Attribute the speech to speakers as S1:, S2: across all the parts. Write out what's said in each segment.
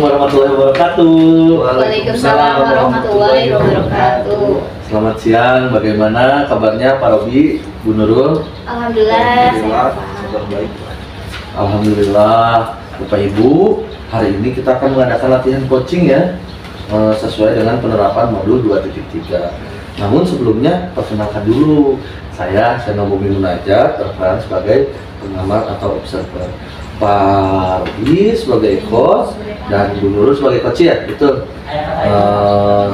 S1: warahmatullahi wabarakatuh.
S2: Waalaikumsalam warahmatullahi wabarakatuh.
S1: Selamat siang, bagaimana kabarnya Pak Robi, Bu Nurul?
S2: Alhamdulillah, sehat.
S1: Baik. Alhamdulillah, Bapak Ibu, hari ini kita akan mengadakan latihan coaching ya, sesuai dengan penerapan modul 2.3. Namun sebelumnya, perkenalkan dulu, saya Senobomi Munajat, berperan sebagai pengamat atau observer. Pak Robi sebagai coach dan Bu Nurul sebagai coach ya, betul.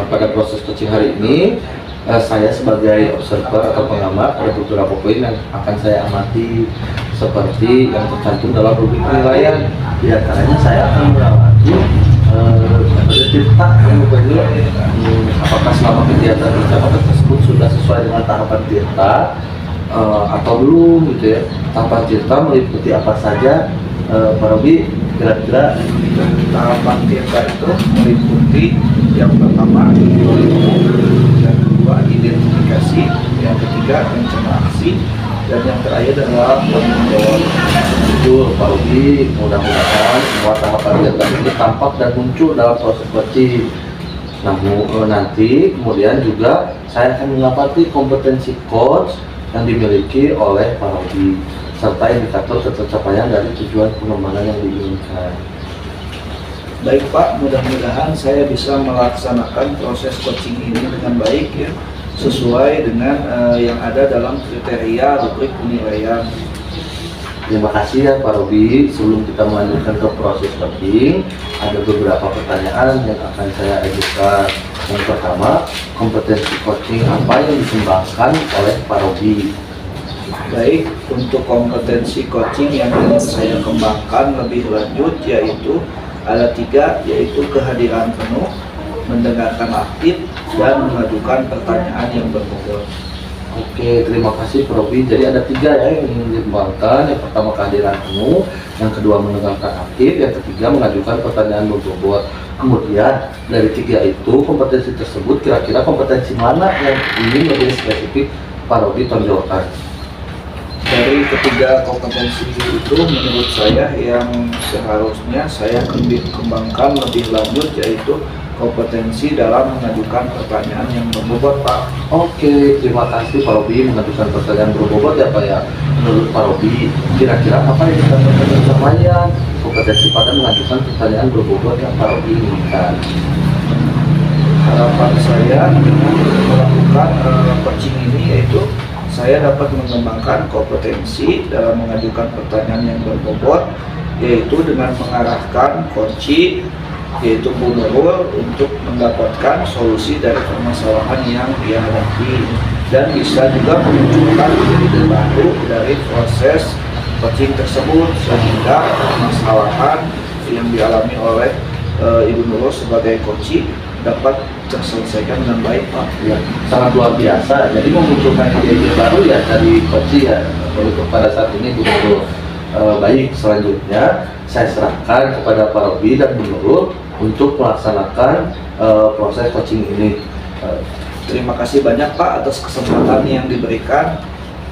S1: Pada proses coaching hari ini, saya sebagai observer atau pengamat ada beberapa poin yang akan saya amati seperti yang tercantum dalam rubrik penilaian. Di antaranya saya akan mengamati cerita yang apakah selama kegiatan pencapaian tersebut sudah sesuai dengan tahapan tirta atau belum gitu ya. Tahapan tirta meliputi apa saja, Pak Robi? Kira-kira
S3: tahapan tirta itu meliputi yang pertama yang kedua identifikasi, yang ketiga rencana aksi, dan yang terakhir adalah tanggung jawab.
S1: Betul, Pak Robi, mudah-mudahan semua tahapan tirta ini tampak dan muncul dalam proses coaching. Namun nanti kemudian juga saya akan mengamati kompetensi coach yang dimiliki oleh Pak Robi serta indikator tercapaian dari tujuan pengembangan yang diinginkan.
S3: Baik Pak, mudah-mudahan saya bisa melaksanakan proses coaching ini dengan baik ya, sesuai dengan yang ada dalam kriteria rubrik penilaian.
S1: Terima kasih ya Pak Robi. Sebelum kita melanjutkan ke proses coaching, ada beberapa pertanyaan yang akan saya ajukan. Yang pertama, kompetensi coaching apa yang dikembangkan oleh Pak Robi?
S3: Baik, untuk kompetensi coaching yang saya kembangkan lebih lanjut yaitu ada 3, yaitu kehadiran penuh, mendengarkan aktif, dan mengajukan pertanyaan yang berbobot.
S1: Oke, terima kasih Pak Robi. Jadi ada 3 ya yang ingin dikembangkan. Yang pertama kehadiran penuh, yang kedua mendengarkan aktif, yang ketiga mengajukan pertanyaan berbobot. Kemudian dari 3 itu kompetensi tersebut kira-kira kompetensi mana yang ingin lebih spesifik Pak Robi tonjolkan?
S3: Dari ketiga kompetensi itu menurut saya yang seharusnya saya kembangkan lebih lanjut yaitu kompetensi dalam mengajukan pertanyaan yang berbobot Pak.
S1: Oke, terima kasih Pak Robi mengajukan pertanyaan berbobot ya Pak ya. Menurut Pak Robi, kira-kira apa yang kita pertanyaan kompetensi pada mengajukan pertanyaan berbobot yang Pak Robi inginkan?
S3: Harapan saya dengan melakukan coaching ini yaitu saya dapat mengembangkan kompetensi dalam mengajukan pertanyaan yang berbobot, yaitu dengan mengarahkan kunci yaitu Bu Nurul untuk mendapatkan solusi dari permasalahan yang dia hadapi dan bisa juga memunculkan ide baru dari proses coaching tersebut sehingga permasalahan yang dialami oleh Ibu Nurul sebagai coach dapat terselesaikan dengan baik Pak.
S1: Ya, sangat luar biasa. Jadi memunculkan ide-ide baru ya dari coach ya. Untuk pada saat ini Bu Nurul. Baik, selanjutnya saya serahkan kepada Pak Robi dan Bu Nurul untuk melaksanakan proses coaching ini.
S3: Terima kasih banyak Pak atas kesempatan yang diberikan.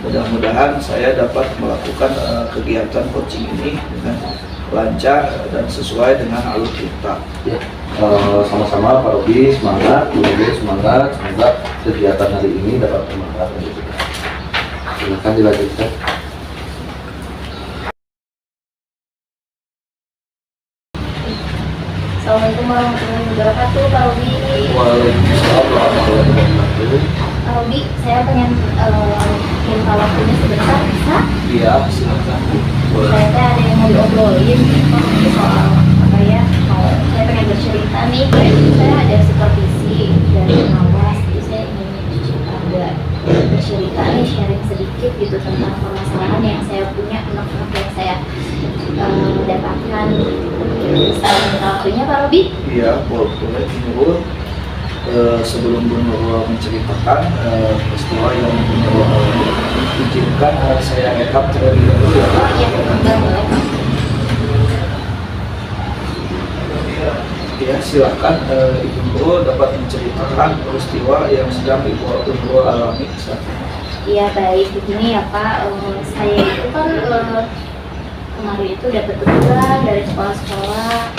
S3: Mudah-mudahan saya dapat melakukan kegiatan coaching ini dengan lancar dan sesuai dengan alur kita.
S1: Ya, sama-sama Pak Robi, semangat, Bu Nurul semangat, semoga kegiatan hari ini dapat bermanfaat untuk kita. Silakan dilanjutkan.
S2: Assalamualaikum warahmatullahi wabarakatuh, Pak Robi.
S3: Waalaikumsalam warahmatullahi wabarakatuh.
S2: Pak Robi, saya pengen minta waktunya sebentar, bisa?
S3: Iya, silakan.
S2: Saya teh ada yang mau diobrolin soal apa ya? Saya pengen bercerita nih. Saya ada supervisi dari pengawas, jadi saya ingin agak bercerita nih, sharing sedikit gitu tentang permasalahan yang saya punya, unek-unek yang saya dapatkan. Bisa minta waktunya Pak Robi?
S3: Iya, boleh Bu Nurul. Sebelum Bu Nurul menceritakan peristiwa yang Bu Nurul alami, izinkan saya rekap terlebih dahulu ya Pak.
S2: Iya, boleh.
S3: Ya, silakan Ibu Nurul dapat menceritakan peristiwa yang sedang Ibu Nurul alami saat ini.
S2: Iya baik, begini ya Pak, saya itu kan kemarin itu dapat teguran dari sekolah-sekolah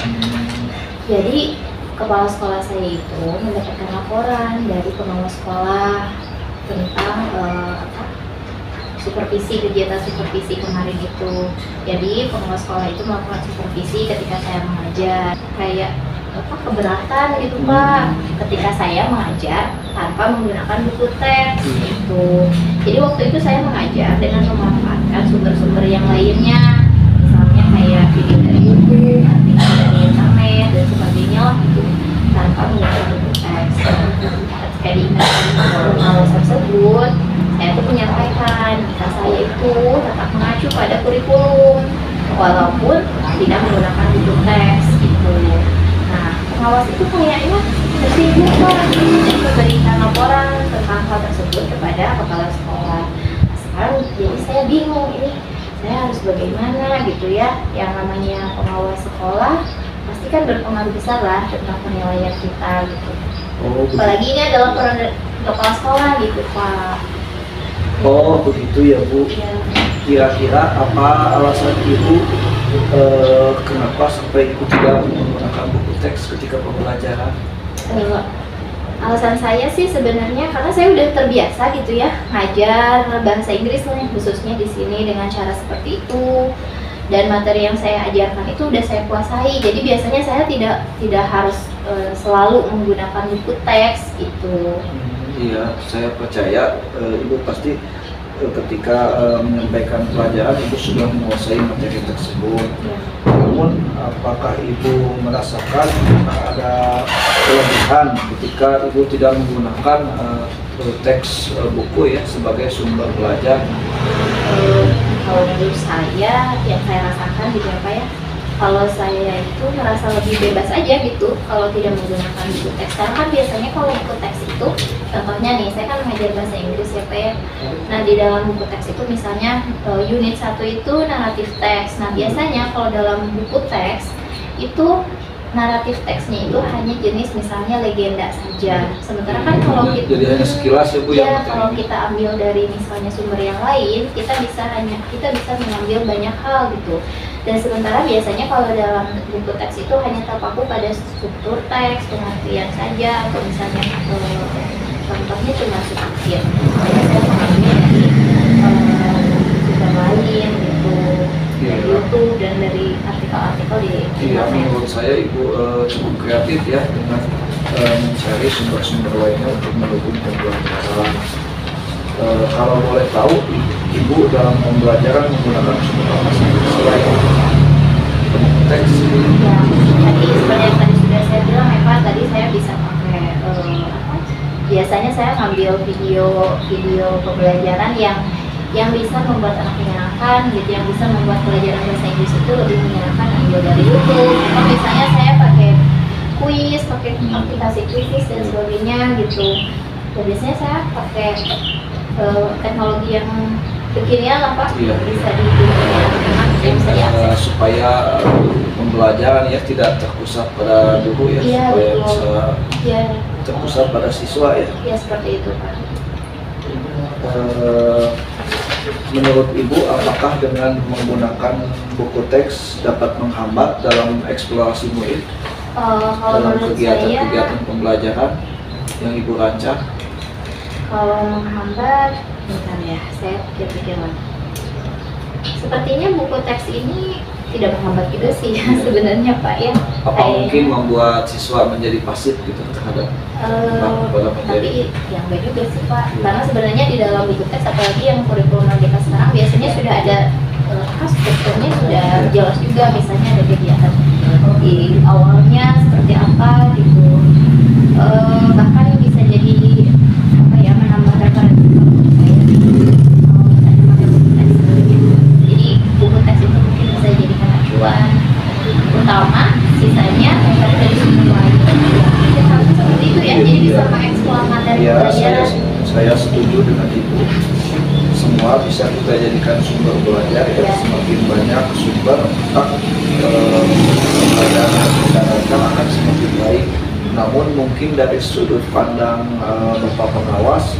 S2: Jadi kepala sekolah saya itu mendapatkan laporan dari pengelola sekolah tentang supervisi, kegiatan supervisi kemarin itu. Jadi pengelola sekolah itu melakukan supervisi ketika saya mengajar, kayak keberatan gitu Pak, ketika saya mengajar tanpa menggunakan buku teks gitu. Jadi waktu itu saya mengajar dengan memanfaatkan sumber-sumber yang lainnya, misalnya kayak video dari YouTube, artikel dari internet dan sebagainya lah gitu, tanpa menggunakan buku teks. Ketika diingatkan pengawas tersebut, saya tuh menyampaikan jika saya itu tetap mengacu pada kurikulum walaupun tidak menggunakan buku teks gitu. Nah, pengawas itu kayaknya tersinggung Pak dan memberikan laporan tentang hal tersebut kepada kepala sekolah. Nah, sekarang jadi saya bingung ini saya harus bagaimana gitu ya. Yang namanya pengawas sekolah pasti kan berpengaruh besar lah tentang penilaian kita gitu. Apalagi ini adalah peran kepala sekolah gitu Pak.
S3: Oh begitu ya Bu.
S2: Ya.
S3: Kira-kira apa alasan Ibu kenapa sampai Ibu tidak menggunakan buku teks ketika pembelajaran?
S2: Alasan saya sih sebenarnya karena saya udah terbiasa gitu ya ngajar bahasa Inggris nih khususnya di sini dengan cara seperti itu, dan materi yang saya ajarkan itu udah saya kuasai. Jadi biasanya saya tidak harus selalu menggunakan buku teks gitu.
S3: Iya, saya percaya Ibu pasti ketika menyampaikan pelajaran Ibu sudah menguasai materi tersebut.
S2: Ya.
S3: Namun apakah Ibu merasakan ada kelebihan ketika Ibu tidak menggunakan teks buku ya sebagai sumber belajar?
S2: Kalau menurut saya yang saya rasakan gitu ya Pak ya, kalau saya itu merasa lebih bebas aja gitu kalau tidak menggunakan buku teks. Karena kan biasanya kalau buku teks itu, contohnya nih, saya kan mengajar bahasa Inggris ya Pak ya. Nah di dalam buku teks itu misalnya unit 1 itu naratif teks. Nah biasanya kalau dalam buku teks itu naratif teksnya itu hanya jenis misalnya legenda saja. Sementara kan kalau kita
S3: Jadi hanya sekilas ya Bu
S2: ya,
S3: ya
S2: kalau
S3: materi.
S2: kita ambil dari misalnya sumber yang lain, kita bisa mengambil banyak hal gitu. Dan sementara biasanya kalau dalam buku teks itu hanya terpaku pada struktur teks, pengertian saja, atau misalnya contohnya cuma sedikit. Jadi saya mengambil dari sumber lain gitu, dari YouTube dan dari artikel-artikel di
S3: Iya,
S2: internet.
S3: menurut saya Ibu cukup kreatif ya dengan mencari sumber-sumber lainnya untuk mendukung pembelajaran. Kalau boleh tahu, Ibu dalam pembelajaran menggunakan sumber apa saja selain teks?
S2: Ya, tadi seperti yang tadi sudah saya bilang ya Pak, tadi saya bisa pakai biasanya saya ngambil video pembelajaran yang bisa membuat anak menyenangkan gitu, yang bisa membuat pelajaran bahasa Inggris itu lebih menyenangkan, ambil dari YouTube. Atau misalnya saya pakai kuis, pakai aplikasi kuis dan sebagainya gitu. Dan biasanya saya pakai teknologi yang kekinian lah Pak,
S3: Iya.
S2: bisa digunakan yang bisa diakses.
S3: Supaya pembelajaran ya tidak terpusat pada guru ya,
S2: Iya,
S3: supaya
S2: betul.
S3: bisa
S2: Ya,
S3: terpusat pada siswa ya.
S2: ya seperti itu Pak.
S3: Menurut Ibu, apakah dengan menggunakan buku teks dapat menghambat dalam eksplorasi murid
S2: Kalau
S3: dalam
S2: menurut saya,
S3: kegiatan pembelajaran yang Ibu rancang?
S2: kalau menghambat, bentar ya, saya pikir-pikir lagi. Sepertinya buku teks ini tidak menghambat juga sih sebenarnya Pak ya.
S3: Apa
S2: Kayaknya,
S3: mungkin membuat siswa menjadi pasif gitu terhadap pada materi?
S2: tapi ya enggak juga sih Pak. Karena sebenarnya di dalam buku teks, apalagi yang kurikulum merdeka sekarang, biasanya sudah ada strukturnya sudah jelas juga. Misalnya ada kegiatan di awalnya seperti apa gitu. Bahkan bisa jadi apa ya, menambah referensi kalau saya mau misalnya pakai buku teks. Jadi buku teks itu mungkin bisa dijadikan acuan utama, sisanya dari sumber lain. Mungkin harusnya seperti itu ya, jadi bisa mengeksplor materi
S3: Ya,
S2: pelajaran.
S3: saya setuju dengan Ibu. Semua bisa kita jadikan sumber belajar ya.
S2: Ya.
S3: Semakin banyak sumber, maka pembelajaran yang kita lakukan akan semakin baik. Namun mungkin dari sudut pandang Bapak pengawas,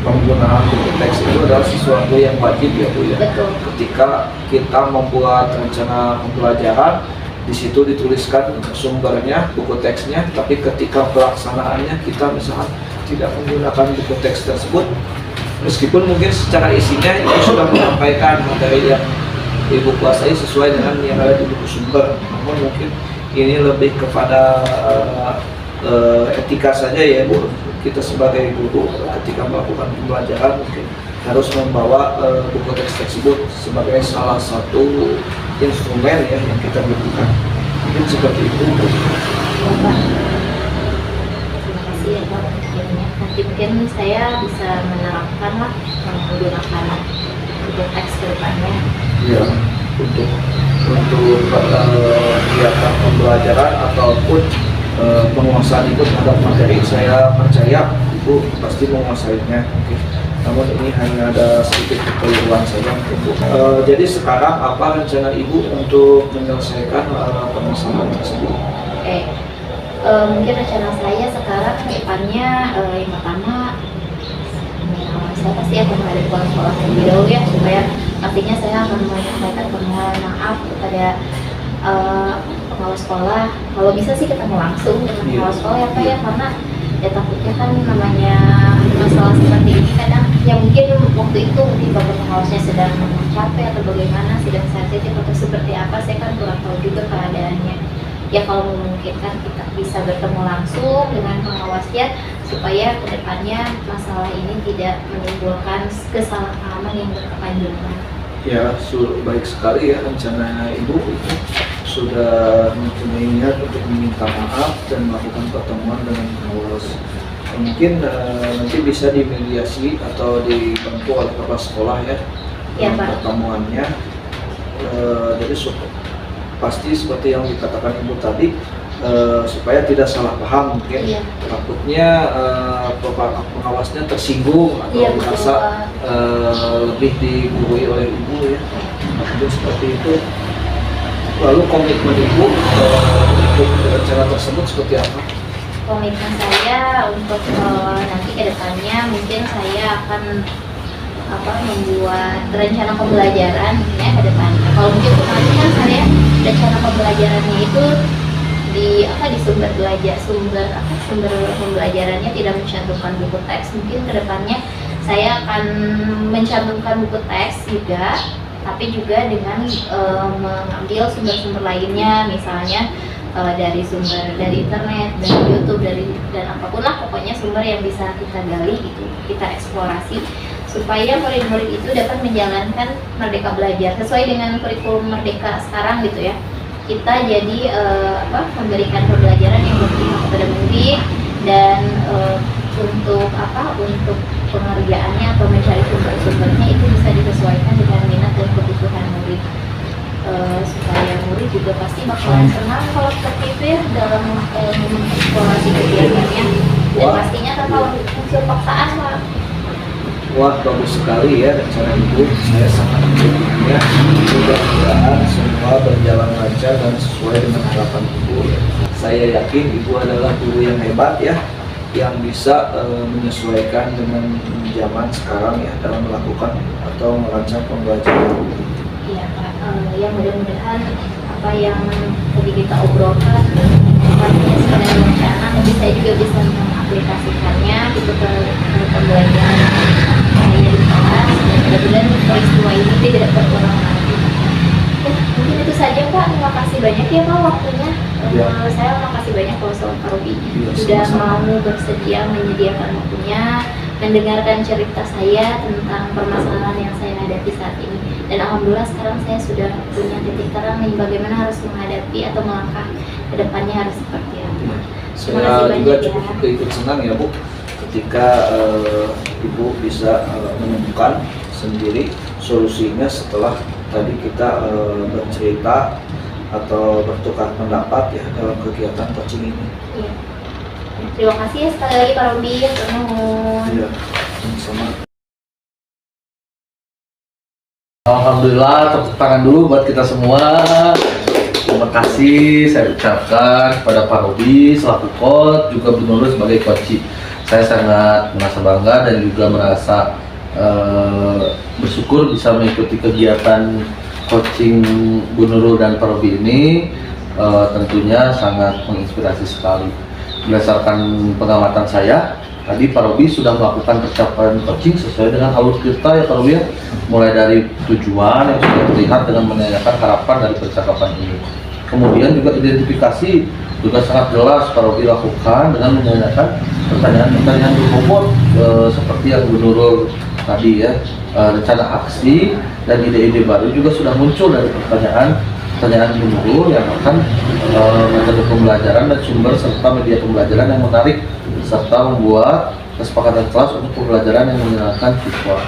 S3: penggunaan buku teks itu adalah sesuatu yang wajib ya Bu ya.
S2: Betul.
S3: Ketika kita membuat rencana pembelajaran, di situ dituliskan sumbernya, buku teksnya, tapi ketika pelaksanaannya kita misalnya tidak menggunakan buku teks tersebut, meskipun mungkin secara isinya itu sudah menyampaikan materi yang ibu kuasai sesuai dengan yang ada di buku sumber, namun mungkin ini lebih kepada etika saja ya Bu. Kita sebagai guru ketika melakukan pembelajaran mungkin harus membawa buku teks tersebut sebagai salah satu instrumen ya yang kita butuhkan. Mungkin seperti itu.
S2: Bapak, terima kasih ya Pak akhirnya. Nanti mungkin saya bisa menerapkan lah menggunakan buku teks ke depannya.
S3: Ya, untuk kegiatan pembelajaran ataupun penguasaan Ibu terhadap materi, saya percaya Ibu pasti menguasainya. Namun ini hanya ada sedikit kekeliruan saja Ibu. Jadi sekarang apa rencana Ibu untuk menyelesaikan permasalahan tersebut?
S2: Oke, mungkin rencana saya sekarang ke depannya yang pertama saya pasti akan menghadapi kepala sekolah terlebih dahulu ya, supaya pastinya saya akan menyampaikan permohonan maaf kepada pengawas sekolah. Kalau bisa sih ketemu langsung dengan pengawas sekolah ya Pak ya, karena ya takutnya kan namanya masalah seperti ini kadang ya mungkin waktu itu mungkin bapak pengawasnya sedang capek atau bagaimana, sedang sensitif atau seperti apa, saya kan kurang tahu juga keadaannya. Ya kalau memungkinkan kita bisa bertemu langsung dengan pengawasnya supaya kedepannya masalah ini tidak menimbulkan kesalahpahaman yang berkepanjangan.
S3: Ya, baik sekali ya rencana Ibu itu sudah mempunyai niat untuk meminta maaf dan melakukan pertemuan dengan pengawas. Mungkin nanti bisa dimediasi atau dibantu oleh kepala sekolah ya,
S2: Ya, Pak.
S3: pertemuannya. Jadi pasti seperti yang dikatakan Ibu tadi, supaya tidak salah paham mungkin.
S2: Iya.
S3: Takutnya pengawasnya tersinggung atau
S2: Iya,
S3: merasa lebih digurui oleh Ibu ya. Mungkin seperti itu. Lalu komitmen Ibu untuk rencana tersebut seperti apa?
S2: Komitmen saya untuk nanti ke depannya mungkin saya akan membuat rencana pembelajaran ya ke depannya. Kalau mungkin kemarin kan saya rencana pembelajarannya itu di sumber pembelajarannya tidak mencantumkan buku teks. Mungkin ke depannya saya akan mencantumkan buku teks juga, tapi juga dengan mengambil sumber-sumber lainnya, misalnya dari internet, dari YouTube, dan apapun lah pokoknya sumber yang bisa kita gali itu kita eksplorasi supaya murid-murid itu dapat menjalankan Merdeka Belajar sesuai dengan kurikulum Merdeka sekarang gitu ya. Kita jadi memberikan pembelajaran yang berpihak kepada murid dan untuk pengerjaannya atau mencari sumber-sumbernya itu bisa disesuaikan dengan minat dan kebutuhan murid. Supaya murid juga pasti bakalan senang kalau seperti itu ya dalam mengeksplorasi kegiatannya, dan pastinya tanpa unsur paksaan Pak.
S3: Wah, bagus sekali ya rencana Ibu. Saya sangat mendukungnya. Mudah-mudahan semua berjalan lancar dan sesuai dengan harapan Ibu. Saya yakin Ibu adalah guru yang hebat ya, yang bisa menyesuaikan dengan zaman sekarang ya dalam melakukan atau merancang pembelajaran.
S2: Iya Pak, ya mudah-mudahan apa yang tadi kita obrolkan sifatnya sebenarnya rencana, tapi saya juga bisa mengaplikasikannya gitu ke pembelajaran saya di kelas, dan mudah-mudahan peristiwa ini tidak terulang lagi. Mungkin itu saja Pak, terima kasih banyak ya Pak waktunya. Saya makasih banyak Pak Robi sudah mau bersedia menyediakan waktunya mendengarkan cerita saya tentang permasalahan yang saya hadapi saat ini. Dan alhamdulillah sekarang saya sudah punya titik terang nih bagaimana harus menghadapi atau melangkah ke depannya harus seperti apa.
S3: Saya juga cukup ikut senang ya Bu ketika Ibu bisa menemukan sendiri solusinya setelah tadi kita bercerita atau bertukar pendapat ya dalam kegiatan coaching ini.
S2: Iya. Terima kasih ya sekali lagi Pak Robi.
S3: Iya, sama.
S1: Alhamdulillah, tepuk tangan dulu buat kita semua. Terima kasih saya ucapkan kepada Pak Robi selaku coach, juga Bu Nurul sebagai coach. Saya sangat merasa bangga dan juga merasa bersyukur bisa mengikuti kegiatan coaching Bu Nurul dan Pak Robi ini. tentunya sangat menginspirasi sekali. Berdasarkan pengamatan saya, tadi Pak Robi sudah melakukan percakapan coaching sesuai dengan alur kita ya Pak Robi ya, mulai dari tujuan yang sudah terlihat dengan menanyakan harapan dari percakapan ini. Kemudian juga identifikasi juga sangat jelas Pak Robi lakukan dengan menanyakan pertanyaan-pertanyaan berbobot seperti yang Bu Nurul tadi ya, rencana aksi dan ide-ide baru juga sudah muncul dari pertanyaan Bu Nurul yang akan metode pembelajaran dan sumber serta media pembelajaran yang menarik serta membuat kesepakatan kelas untuk pembelajaran yang menyenangkan siswa.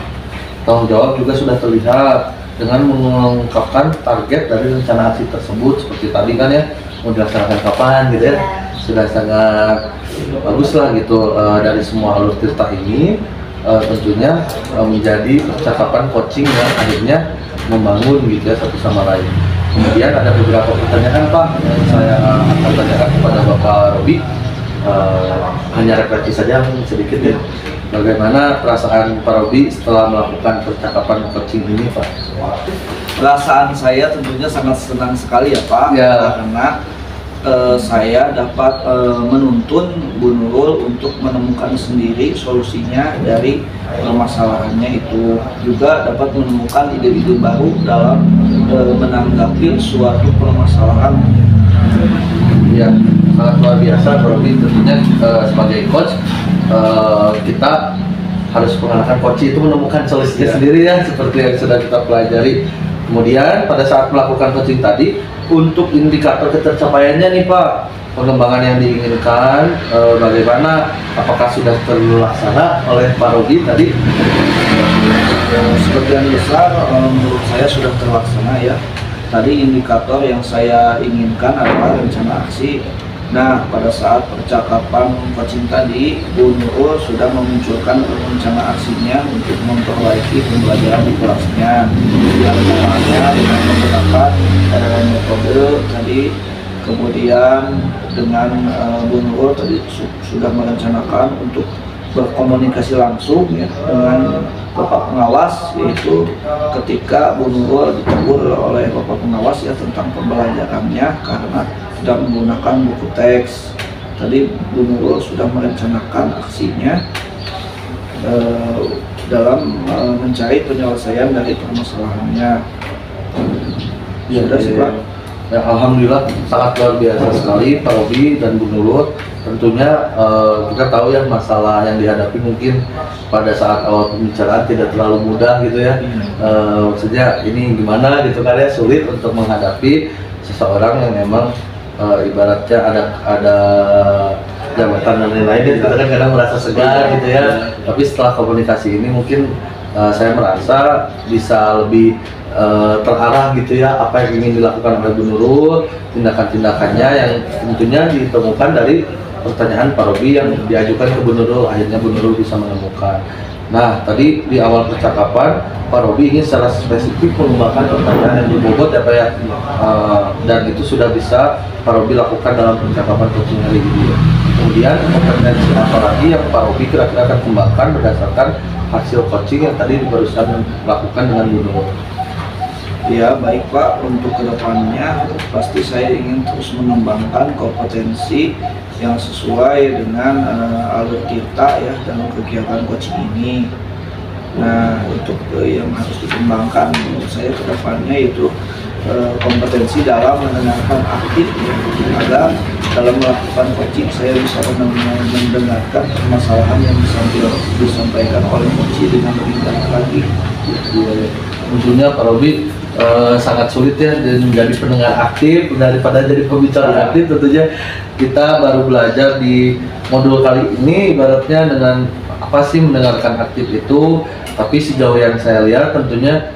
S1: Tanggung jawab juga sudah terlihat dengan mengungkapkan target dari rencana aksi tersebut seperti tadi kan ya, mau dilaksanakan kapan gitu ya, sudah sangat bagus lah gitu. Dari semua alur cerita ini tentunya menjadi percakapan coaching yang akhirnya membangun gitu ya satu sama lain. Kemudian ada beberapa pertanyaan Pak yang saya akan tanyakan kepada Bapak Robi, hanya refleksi saja sedikit ya. Bagaimana perasaan Pak Robi setelah melakukan percakapan coaching ini Pak?
S3: Perasaan saya tentunya sangat senang sekali ya Pak,
S1: Ya.
S3: karena saya dapat menuntun Bu Nurul untuk menemukan sendiri solusinya dari permasalahannya itu, juga dapat menemukan ide-ide baru dalam menanggapi suatu permasalahan.
S1: Ya, sangat luar biasa Pak Robi. Tentunya sebagai coach kita harus mengalahkan coach itu menemukan solusinya sendiri ya, seperti yang sudah kita pelajari. Kemudian pada saat melakukan coaching tadi, untuk indikator ketercapaiannya nih Pak, pengembangan yang diinginkan bagaimana, apakah sudah terlaksana oleh Pak Robi tadi?
S3: Sebagian besar menurut saya sudah terlaksana ya. Tadi indikator yang saya inginkan adalah rencana aksi. Nah, pada saat percakapan coaching tadi, Bu Nurul sudah memunculkan rencana aksinya untuk memperbaiki pembelajaran di kelasnya. Yang namanya dengan menggunakan metode tadi, kemudian dengan Bu Nurul tadi sudah merencanakan untuk berkomunikasi langsung ya dengan Bapak Pengawas, yaitu ketika Bu Nurul ditegur oleh Bapak Pengawas ya tentang pembelajarannya karena sudah menggunakan buku teks. Tadi Bu Nurul sudah merencanakan aksinya dalam mencari penyelesaian dari permasalahannya. Sudah sih Pak.
S1: Ya, alhamdulillah sangat luar biasa sekali Pak Robi dan Bu Nurul. Tentunya kita tahu ya masalah yang dihadapi mungkin pada saat awal pembicaraan tidak terlalu mudah gitu ya. Maksudnya ini gimana gitu kan ya, sulit untuk menghadapi seseorang yang memang ibaratnya ada jabatan dan lain-lain, kita kan kadang merasa segar gitu ya. Tapi setelah komunikasi ini mungkin saya merasa bisa lebih terarah gitu ya apa yang ingin dilakukan oleh Bu Nurul, tindakan-tindakannya yang tentunya ditemukan dari pertanyaan Pak Robi yang diajukan ke Bu Nurul, akhirnya Bu Nurul bisa menemukan. Nah, tadi di awal percakapan Pak Robi ingin secara spesifik mengembangkan pertanyaan yang berbobot ya Pak ya, dan itu sudah bisa Pak Robi lakukan dalam percakapan coaching hari ini. Kemudian kompetensi apa lagi yang Pak Robi kira-kira akan kembangkan berdasarkan hasil coaching yang tadi barusan lakukan dengan Bu Nurul?
S3: Ya baik Pak, untuk kedepannya pasti saya ingin terus mengembangkan kompetensi yang sesuai dengan alur kita ya dalam kegiatan coaching ini. Nah, untuk yang harus dikembangkan menurut saya kedepannya itu kompetensi dalam mendengarkan aktif ya, agar dalam melakukan coaching saya bisa mendengarkan permasalahan yang disampaikan oleh coach dengan lebih baik lagi.
S1: Tentunya Pak Robi sangat sulit ya menjadi pendengar aktif daripada jadi pembicara aktif. Tentunya kita baru belajar di modul kali ini ibaratnya dengan apa sih mendengarkan aktif itu, tapi sejauh yang saya lihat tentunya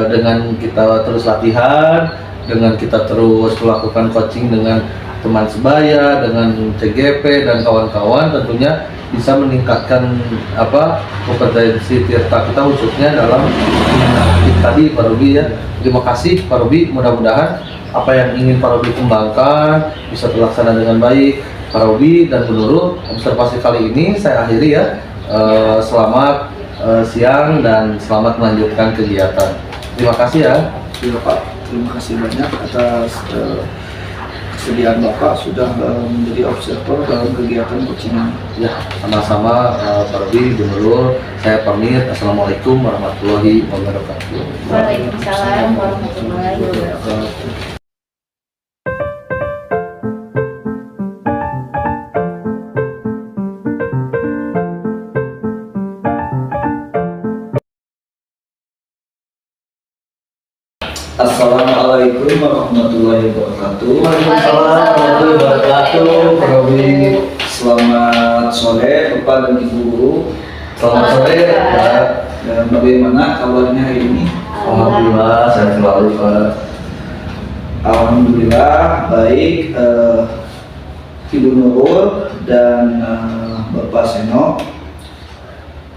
S1: dengan kita terus latihan, dengan kita terus melakukan coaching dengan teman sebaya, dengan CGP dan kawan-kawan, tentunya bisa meningkatkan kompetensi tirta kita khususnya dalam aktif tadi Pak Robi ya. Terima kasih Pak Robi, mudah-mudahan apa yang ingin Pak Robi kembangkan bisa terlaksana dengan baik. Pak Robi dan Bu Nurul, observasi kali ini saya akhiri ya. Selamat siang dan selamat melanjutkan kegiatan. Terima kasih ya.
S3: Ya Pak, terima kasih banyak atas kesediaan Bapak sudah menjadi observer dalam kegiatan coaching ini.
S1: Ya, sama-sama Pak Robi, Bu Nurul. Saya pamit. Assalamualaikum warahmatullahi wabarakatuh.
S2: Waalaikumsalam warahmatullahi wabarakatuh.
S3: Assalamualaikum warahmatullahi wabarakatuh.
S1: Waalaikumsalam warahmatullahi wabarakatuh. Pak Robi.
S3: Selamat sore Bapak dan Ibu guru.
S1: Selamat sore, Pak.
S3: Dan bagaimana kabarnya hari ini?
S1: Alhamdulillah, sehat selalu, Pak.
S3: Alhamdulillah baik. Ibu Nurul dan Bapak Seno,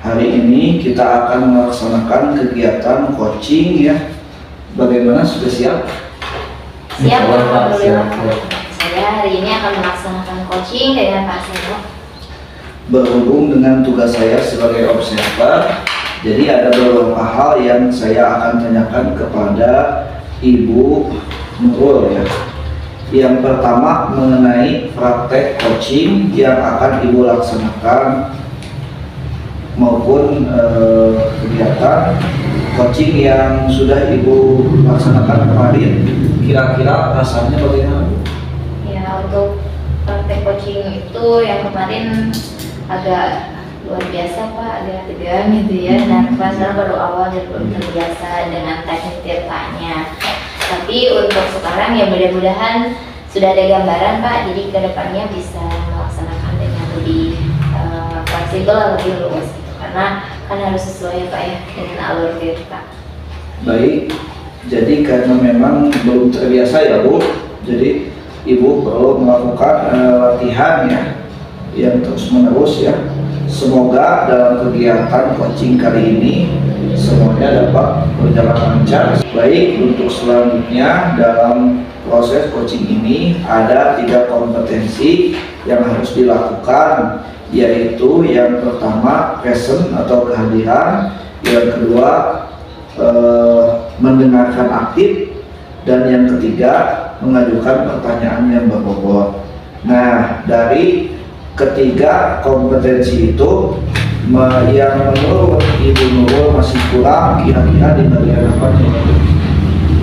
S3: hari ini kita akan melaksanakan kegiatan coaching ya. Bagaimana, sudah siap?
S2: Siap, alhamdulillah.
S1: Siap.
S2: Saya hari ini akan melaksanakan coaching dengan Pak Seno.
S3: Berhubung dengan tugas saya sebagai observer, jadi ada beberapa hal yang saya akan tanyakan kepada Ibu Nurul ya. Yang pertama mengenai praktek coaching yang akan Ibu laksanakan maupun kegiatan coaching yang sudah Ibu laksanakan kemarin, kira-kira rasanya bagaimana?
S2: Ya, untuk praktek coaching itu yang kemarin agak luar biasa Pak, agak tegang gitu ya. Dan pasal baru awal dan belum terbiasa dengan teknik tirtanya. Tapi untuk sekarang ya mudah-mudahan sudah ada gambaran Pak, jadi kedepannya bisa melaksanakan dengan lebih fleksibel, lebih luas gitu. Karena kan harus sesuai ya Pak ya dengan alur tirta.
S3: Baik, jadi karena memang belum terbiasa ya Bu, jadi Ibu perlu melakukan latihan ya yang terus menerus ya. Semoga dalam kegiatan coaching kali ini semuanya dapat berjalan lancar. Baik, untuk selanjutnya dalam proses coaching ini ada 3 kompetensi yang harus dilakukan, yaitu yang pertama present atau kehadiran, yang kedua mendengarkan aktif, dan yang ketiga mengajukan pertanyaan yang berbobot. Nah, dari ketiga kompetensi itu yang menurut Ibu Nurul masih kurang, kira-kira di bagian apa nih?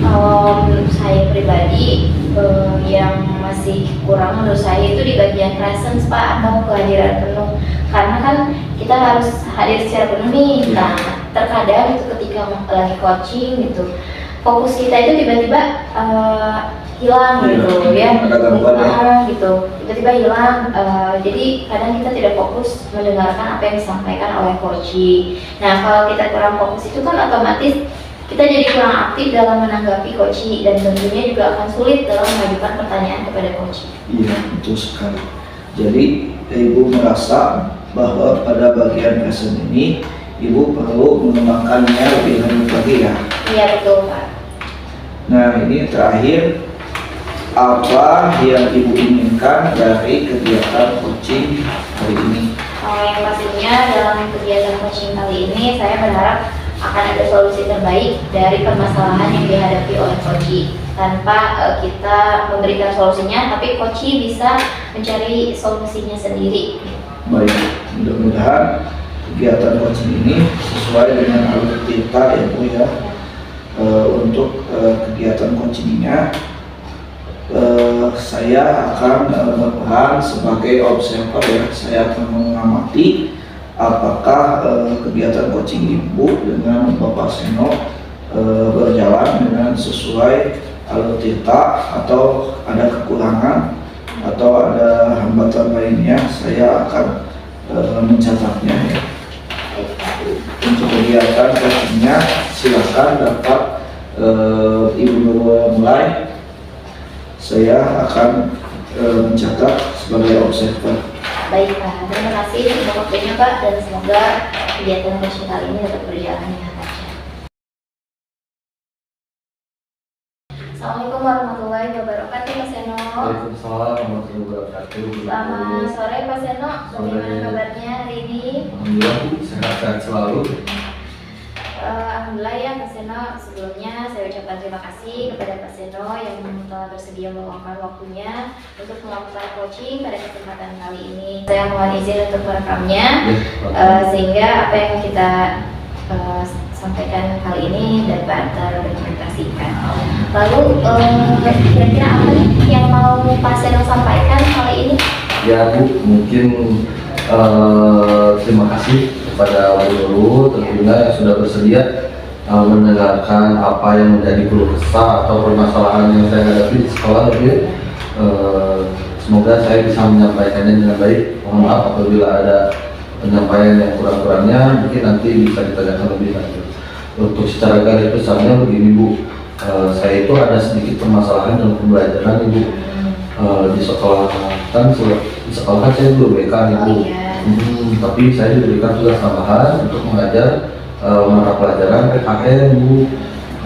S2: Menurut saya pribadi yang masih kurang menurut saya itu di bagian presence Pak, atau kehadiran penuh. Karena kan kita harus hadir secara penuh nih. Nah, terkadang itu ketika lagi coaching gitu, fokus kita itu tiba-tiba hilang gitu ya, gitu tiba-tiba hilang. Jadi kadang kita tidak fokus mendengarkan apa yang disampaikan oleh coaching. Nah, kalau kita kurang fokus itu kan otomatis kita jadi kurang aktif dalam menanggapi coaching, dan tentunya juga akan sulit dalam mengajukan pertanyaan kepada coaching.
S3: Iya, betul sekali. Jadi Ibu merasa bahwa pada bagian present ini Ibu perlu mengembangkannya lebih lanjut lagi ya?
S2: Iya, betul Pak.
S3: Nah, ini terakhir, apa yang Ibu inginkan dari kegiatan coaching hari ini?
S2: Yang pastinya dalam kegiatan coaching kali ini saya berharap akan ada solusi terbaik dari permasalahan yang dihadapi oleh coaching, tanpa kita memberikan solusinya, tapi coaching bisa mencari solusinya sendiri.
S3: Baik, mudah-mudahan kegiatan coaching ini sesuai dengan alur kita ya Bu ya. Untuk kegiatan coachingnya saya akan berperan sebagai observer ya. Saya akan mengamati apakah kegiatan coaching Ibu dengan Bapak Seno berjalan dengan sesuai alur tirta, atau ada kekurangan atau ada hambatan lainnya. Saya akan mencatatnya ya. Untuk kegiatan coachingnya silakan dapat Ibu Nurul mulai. Saya akan mencatat sebagai observer.
S2: Baik Pak, terima kasih untuk waktunya Pak, dan semoga kegiatan coaching kali ini dapat berjalan dengan lancar. Assalamualaikum warahmatullahi wabarakatuh Pak Seno.
S1: Waalaikumsalam warahmatullahi wabarakatuh.
S2: Selamat sore Pak Seno, bagaimana
S1: Sore.
S2: kabarnya hari ini?
S1: Alhamdulillah Bu, sehat-sehat selalu.
S2: Alhamdulillah ya Pak Seno. Seno, sebelumnya saya ucapkan terima kasih kepada Pak Seno yang telah bersedia meluangkan waktunya untuk melakukan coaching pada kesempatan kali ini. Saya mohon izin untuk merekamnya, sehingga apa yang kita sampaikan kali ini dapat terdokumentasikan. Lalu kira-kira apa nih yang mau Pak Seno sampaikan kali ini?
S1: Ya Bu, mungkin terima kasih kepada Bu Nurul tentunya yang sudah bersedia mendengarkan apa yang menjadi keluh kesah atau permasalahan yang saya hadapi di sekolah Bu. Semoga saya bisa menyampaikannya dengan baik. Mohon maaf apabila ada penyampaian yang kurang-kurangnya, mungkin nanti bisa ditanyakan lebih lanjut. Untuk secara garis besarnya begini Bu, saya itu ada sedikit permasalahan dalam pembelajaran Ibu. Di sekolah kan saya belum BK nih Bu. Tapi saya diberikan tugas tambahan untuk mengajar mata pelajaran PKN Bu.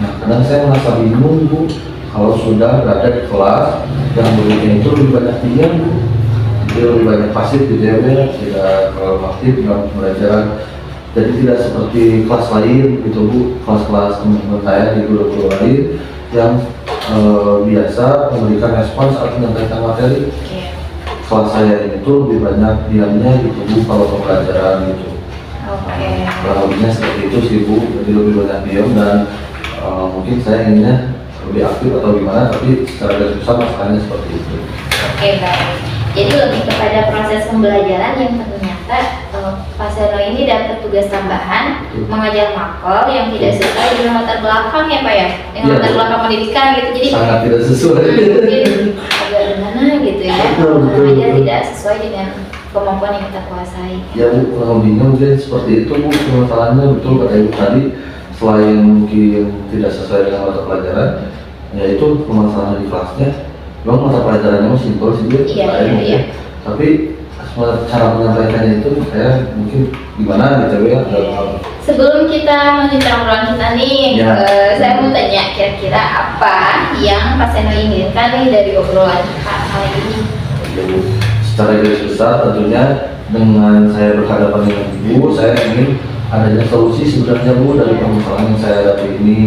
S1: Nah, kadang saya merasa bingung Bu, kalau sudah berada di kelas yang muridnya itu lebih banyak diam Bu, dia lebih banyak pasif gitu ya, tidak terlalu aktif dalam pembelajaran. Jadi tidak seperti kelas lain gitu Bu, kelas-kelas teman-teman saya di guru-guru lain yang biasa memberikan respons saat menyampaikan materi. Kelas saya ini tuh lebih banyak diamnya gitu Bu kalau pembelajaran gitu. Kurang lebihnya seperti itu sih Bu, jadi lebih banyak diam dan mungkin saya inginnya lebih aktif atau gimana, tapi secara garis besar masalahnya seperti itu.
S2: Oke, baik. Jadi lebih kepada proses pembelajaran yang ternyata Pak Seno ini dapat tugas tambahan mengajar makel yang tidak sesuai dengan latar belakang ya Pak ya, dengan latar belakang pendidikan gitu. Jadi
S1: sangat tidak sesuai.
S2: Mungkin agak gimana gitu ya, mengajar tidak sesuai dengan kemampuan yang kita kuasai.
S1: Ya Bu, kurang lebihnya mungkin seperti itu Bu, masalahnya betul kata Ibu tadi, selain mungkin tidak sesuai dengan mata pelajaran, yaitu permasalahan di kelasnya. Memang mata pelajarannya masih simpel sih Bu,
S2: iya.
S1: Tapi cara menyampaikannya itu saya mungkin gimana gitu ya.
S2: Sebelum kita melanjutkan obrolan kita nih, saya mau tanya kira-kira apa yang Pak Seno inginkan nih dari obrolan kita kali ini?
S1: Secara garis besar tentunya dengan saya berhadapan dengan Ibu, saya ingin adanya solusi sebenarnya Bu dari permasalahan yang saya hadapi ini.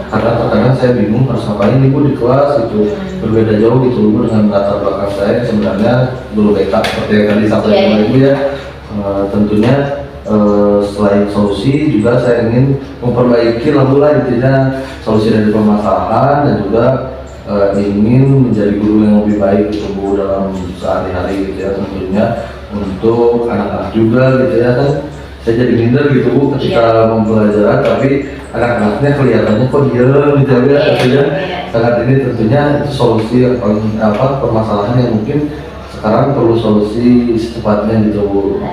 S1: Karena terkadang saya bingung harus ngapain Ibu di kelas itu berbeda jauh gitu Bu dengan latar belakang saya sebenarnya dulu BK seperti yang tadi sampaikan Ibu ya. Tentunya selain solusi juga saya ingin memperbaiki lah intinya solusi dari permasalahan dan juga ingin menjadi guru yang lebih baik gitu Bu dalam sehari-hari gitu ya, tentunya untuk anak-anak juga gitu ya kan. Saya jadi minder gitu Bu ketika mempelajari, tapi anak-anaknya kelihatannya kok diam gitu ya, tentunya sangat ini tentunya itu solusi yang paling permasalahan yang mungkin sekarang perlu solusi secepatnya gitu Bu.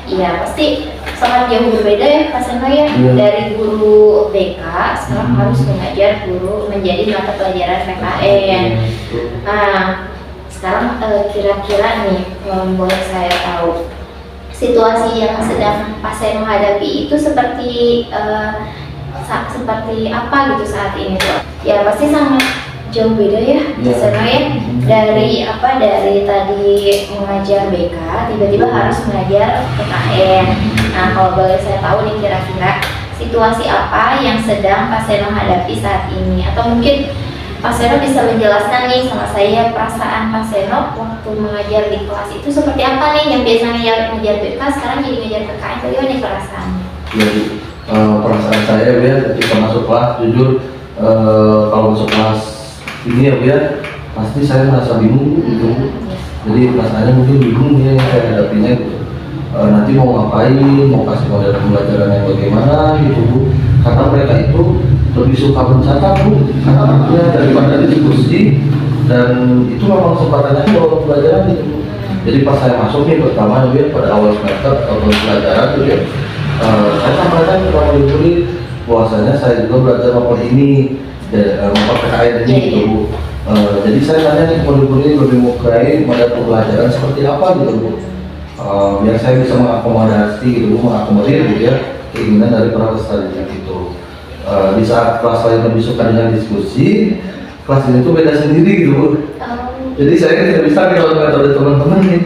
S2: Iya, pasti sangat jauh berbeda ya Pak Seno ya. Dari guru BK sekarang harus mengajar guru menjadi mata pelajaran PKN. Nah, sekarang kira-kira nih boleh saya tahu situasi yang sedang Pak Seno hadapi itu seperti apa gitu saat ini tuh? Ya pasti sangat jauh beda ya Pak Seno ya. Dari tadi mengajar BK tiba-tiba harus mengajar PKN. Nah, kalau boleh saya tahu nih kira-kira situasi apa yang sedang Pak Seno hadapi saat ini, atau mungkin Pak Seno bisa menjelaskan nih sama saya perasaan Pak Seno waktu mengajar di kelas itu seperti apa nih, yang biasanya mengajar BK sekarang jadi mengajar PKN, bagaimana nih perasaannya?
S1: Ya Bu, perasaan saya ya ketika masuk kelas jujur kalau masuk kelas ini ya Bu ya pasti saya merasa bingung gitu. Jadi perasaannya mungkin bingung ya yang saya hadapinya gitu. Nanti mau ngapain, mau kasih model pembelajaran yang bagaimana gitu Bu. Karena mereka itu lebih suka mencatat Bu, karena daripada diskusi, dan itu memang kesempatannya kalau pembelajaran gitu Bu. Jadi pas saya masuk nih pertama ya pada awal semester atau pembelajaran gitu ya, saya sampaikan kepada murid bahwasanya saya juga belajar mapel ini, mapel PKN ini gitu Bu. Jadi saya tanya nih murid-murid lebih menyukai model pembelajaran seperti apa gitu Bu, biar saya bisa mengakomodasi gitu Bu, mengakomodir gitu ya keinginan dari para peserta gitu. Di saat kelas lain lebih suka dengan diskusi, kelas ini tuh beda sendiri gitu Bu. Jadi saya tidak bisa kalau metode teman-teman nih,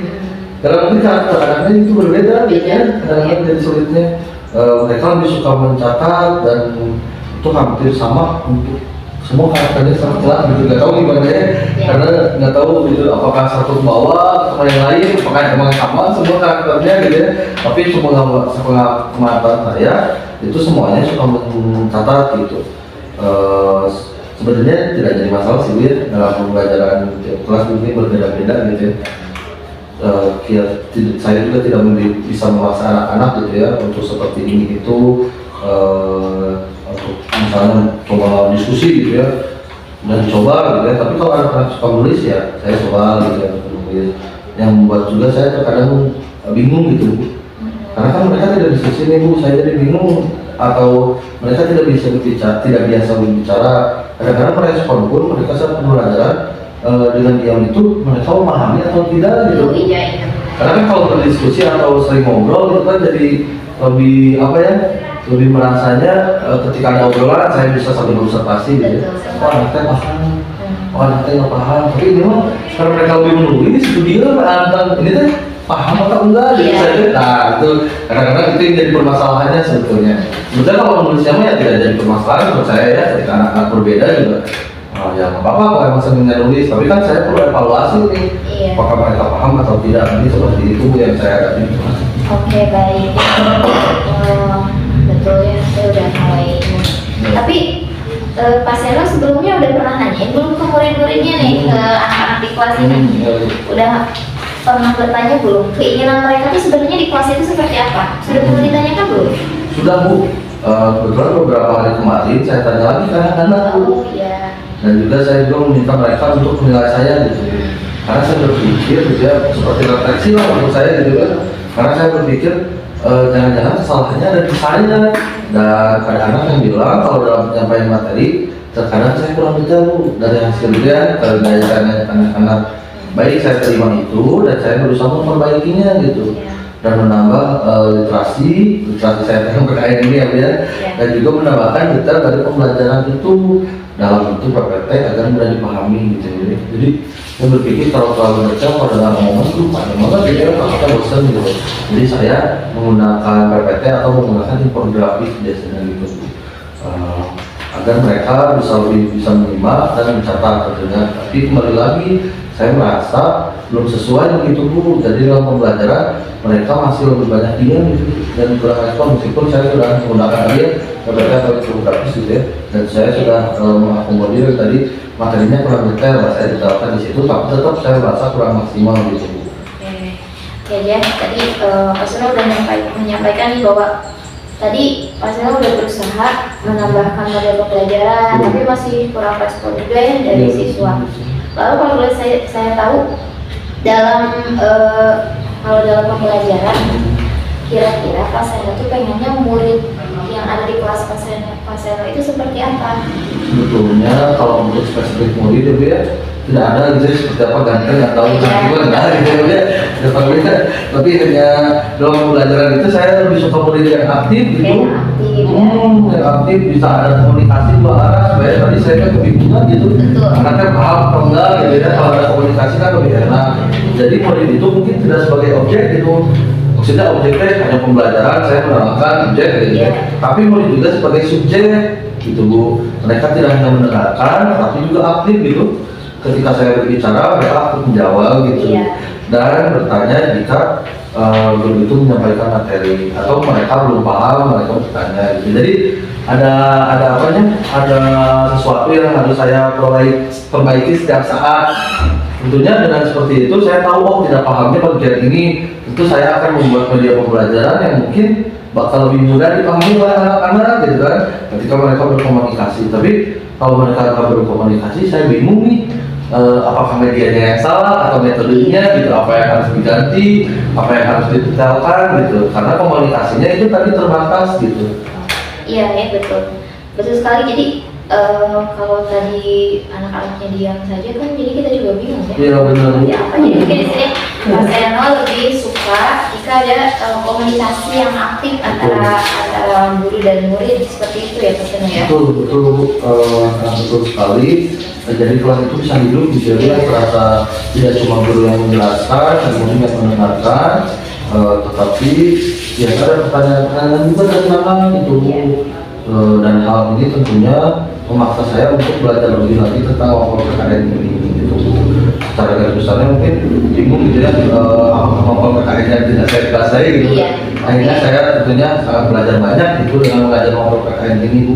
S1: karena mungkin kadang-kadang itu berbeda gitu ya, kadang-kadang jadi sulitnya. Mereka lebih suka mencatat dan itu hampir sama untuk semua karakternya sama kelas gitu, nggak tahu gimana ya, karena nggak tahu gitu apakah satu ke bawah sama yang lain, apakah emang sama semua karakternya gitu ya. Tapi sepengetahuan saya itu semuanya suka mencatat gitu. Sebenarnya tidak jadi masalah sih Bu ya, dalam pembelajaran tiap kelas ini berbeda-beda gitu ya. Saya juga tidak bisa memaksa anak-anak gitu ya untuk seperti ini itu, untuk misalnya coba diskusi gitu ya dan coba gitu ya. Tapi kalau anak-anak suka menulis ya saya coba gitu ya menulis. Yang membuat juga saya terkadang bingung gitu Bu, karena kan mereka tidak bisa sini Bu, saya jadi bingung, atau mereka tidak bisa berbicara, tidak biasa berbicara. Kadang-kadang merespon pun mereka saat pembelajaran dengan diam itu mereka memahami atau tidak gitu.
S2: Iya.
S1: Karena kan kalau berdiskusi atau sering ngobrol itu kan jadi lebih apa ya, lebih merasanya ketika ada obrolan saya bisa sambil berobservasi gitu ya. Oh anaknya paham, oh anaknya nggak paham. Tapi ini mah karena mereka lebih menulis itu dia tentang ini teh paham atau enggak gitu saja. Nah itu kadang-kadang itu yang jadi permasalahannya sebetulnya. Sebetulnya kalau menulisnya mah ya tidak jadi permasalahan menurut saya ya, ketika anak-anak berbeda juga. Oh, ya nggak apa-apa kalau emang senangnya nulis, tapi kan saya perlu evaluasi nih, apakah mereka paham atau tidak. Ini seperti itu yang saya hadapi.
S2: Oke, baik. Betul ya, saya udah mulai ini. Tapi Pak Selo sebelumnya udah pernah nanyain belum ke murid-muridnya nih, ke anak-anak di kelas ini? Udah pernah bertanya belum? Keinginan mereka tuh sebenarnya di kelas itu seperti apa? Sudah pernah ditanyakan belum?
S1: Sudah Bu, kebetulan beberapa hari kemarin saya tanya lagi ke anak-anak Bu.
S2: Oh iya.
S1: Dan juga saya juga meminta mereka untuk menilai saya gitu. Karena saya berpikir gitu ya, seperti refleksi lah menurut saya gitu kan. Karena saya berpikir jangan-jangan kesalahannya ada di saya. Dan kadang-kadang yang bilang kalau dalam penyampaian materi terkadang saya kurang detail Bu, dari hasil dia, dari anak-anak baik saya terima itu dan saya berusaha memperbaikinya gitu. Dan menambah literasi saya yang berkait ini ya, dan juga menambahkan detail dari pembelajaran itu dalam bentuk PPT agar mudah dipahami gitu ya. Jadi saya berpikir kalau terlalu detail pada dalam momen itu panjang banget gitu ya, kita bosan gitu. Jadi saya menggunakan PPT atau menggunakan infografis biasanya gitu, agar mereka bisa menyimak dan mencatat tentunya. Tapi kembali lagi saya merasa belum sesuai begitu Bu. Jadi dalam pembelajaran mereka masih lebih banyak diam gitu dan kurang respon, meskipun saya sudah menggunakan dia PPT atau infografis gitu ya. Dan saya sudah mengakomodir tadi materinya kurang detail, saya detailkan di situ, tapi tetap saya merasa kurang maksimal gitu Bu.
S2: Ya tadi Pak Selo udah menyampaikan nih bahwa tadi Pak Selo udah berusaha menambahkan model pembelajaran, tapi masih kurang respon juga ya dari siswa. Lalu kalau boleh saya tahu dalam kalau dalam pembelajaran kira-kira Pak Selo tuh pengennya murid yang ada di kelas Pak Selo itu seperti apa?
S1: Sebetulnya kalau untuk spesifik murid itu ya tidak ada gitu ya, seperti apa ganteng atau gimana gitu ya, tapi hanya dalam pembelajaran itu saya lebih suka murid yang aktif gitu, yang aktif bisa ada komunikasi dua arah. Supaya tadi saya kan kebingungan gitu, anaknya paham atau enggak gitu ya. Kalau ada komunikasi kan lebih enak. Jadi murid itu mungkin tidak sebagai objek gitu, maksudnya objeknya hanya pembelajaran, saya menerangkan objek gitu ya. Tapi murid juga sebagai subjek gitu Bu. Mereka tidak hanya mendengarkan tapi juga aktif gitu. Ketika saya berbicara mereka aktif menjawab gitu, dan bertanya jika begitu menyampaikan materi atau mereka belum paham mereka bertanya gitu. Jadi ada ada sesuatu yang harus saya perbaiki setiap saat. Tentunya dengan seperti itu saya tahu tidak pahamnya bagian ini, tentu saya akan membuat media pembelajaran yang mungkin bakal lebih mudah dipahami oleh anak-anak gitu kan ketika mereka berkomunikasi. Tapi kalau mereka nggak berkomunikasi saya bingung nih, apakah medianya yang salah atau metodenya gitu, apa yang harus diganti, apa yang harus didetailkan gitu, karena komunikasinya itu tadi terbatas gitu.
S2: Iya betul sekali. Jadi kalau tadi anak-anaknya diam saja kan jadi kita juga bingung ya.
S1: Iya benar.
S2: Ya apa jadi mungkin di sini Mas Eno lebih suka jika ada komunikasi yang aktif antara guru dan murid seperti itu ya Mas Eno ya.
S1: Betul sekali. Jadi kelas itu bisa hidup, bisa terasa tidak cuma guru yang menjelaskan dan murid yang mendengarkan, tetapi ya ada pertanyaan-pertanyaan juga dari anak gitu. dan hal ini tentunya memaksa saya untuk belajar lebih lagi tentang kemampuan PKN ini gitu. Secara garis besarnya mungkin bingung gitu ya, apa kemampuan PKN yang tidak saya kuasai gitu.
S2: Iya.
S1: Akhirnya saya tentunya sangat belajar banyak itu dengan mengajar kemampuan PKN ini Bu.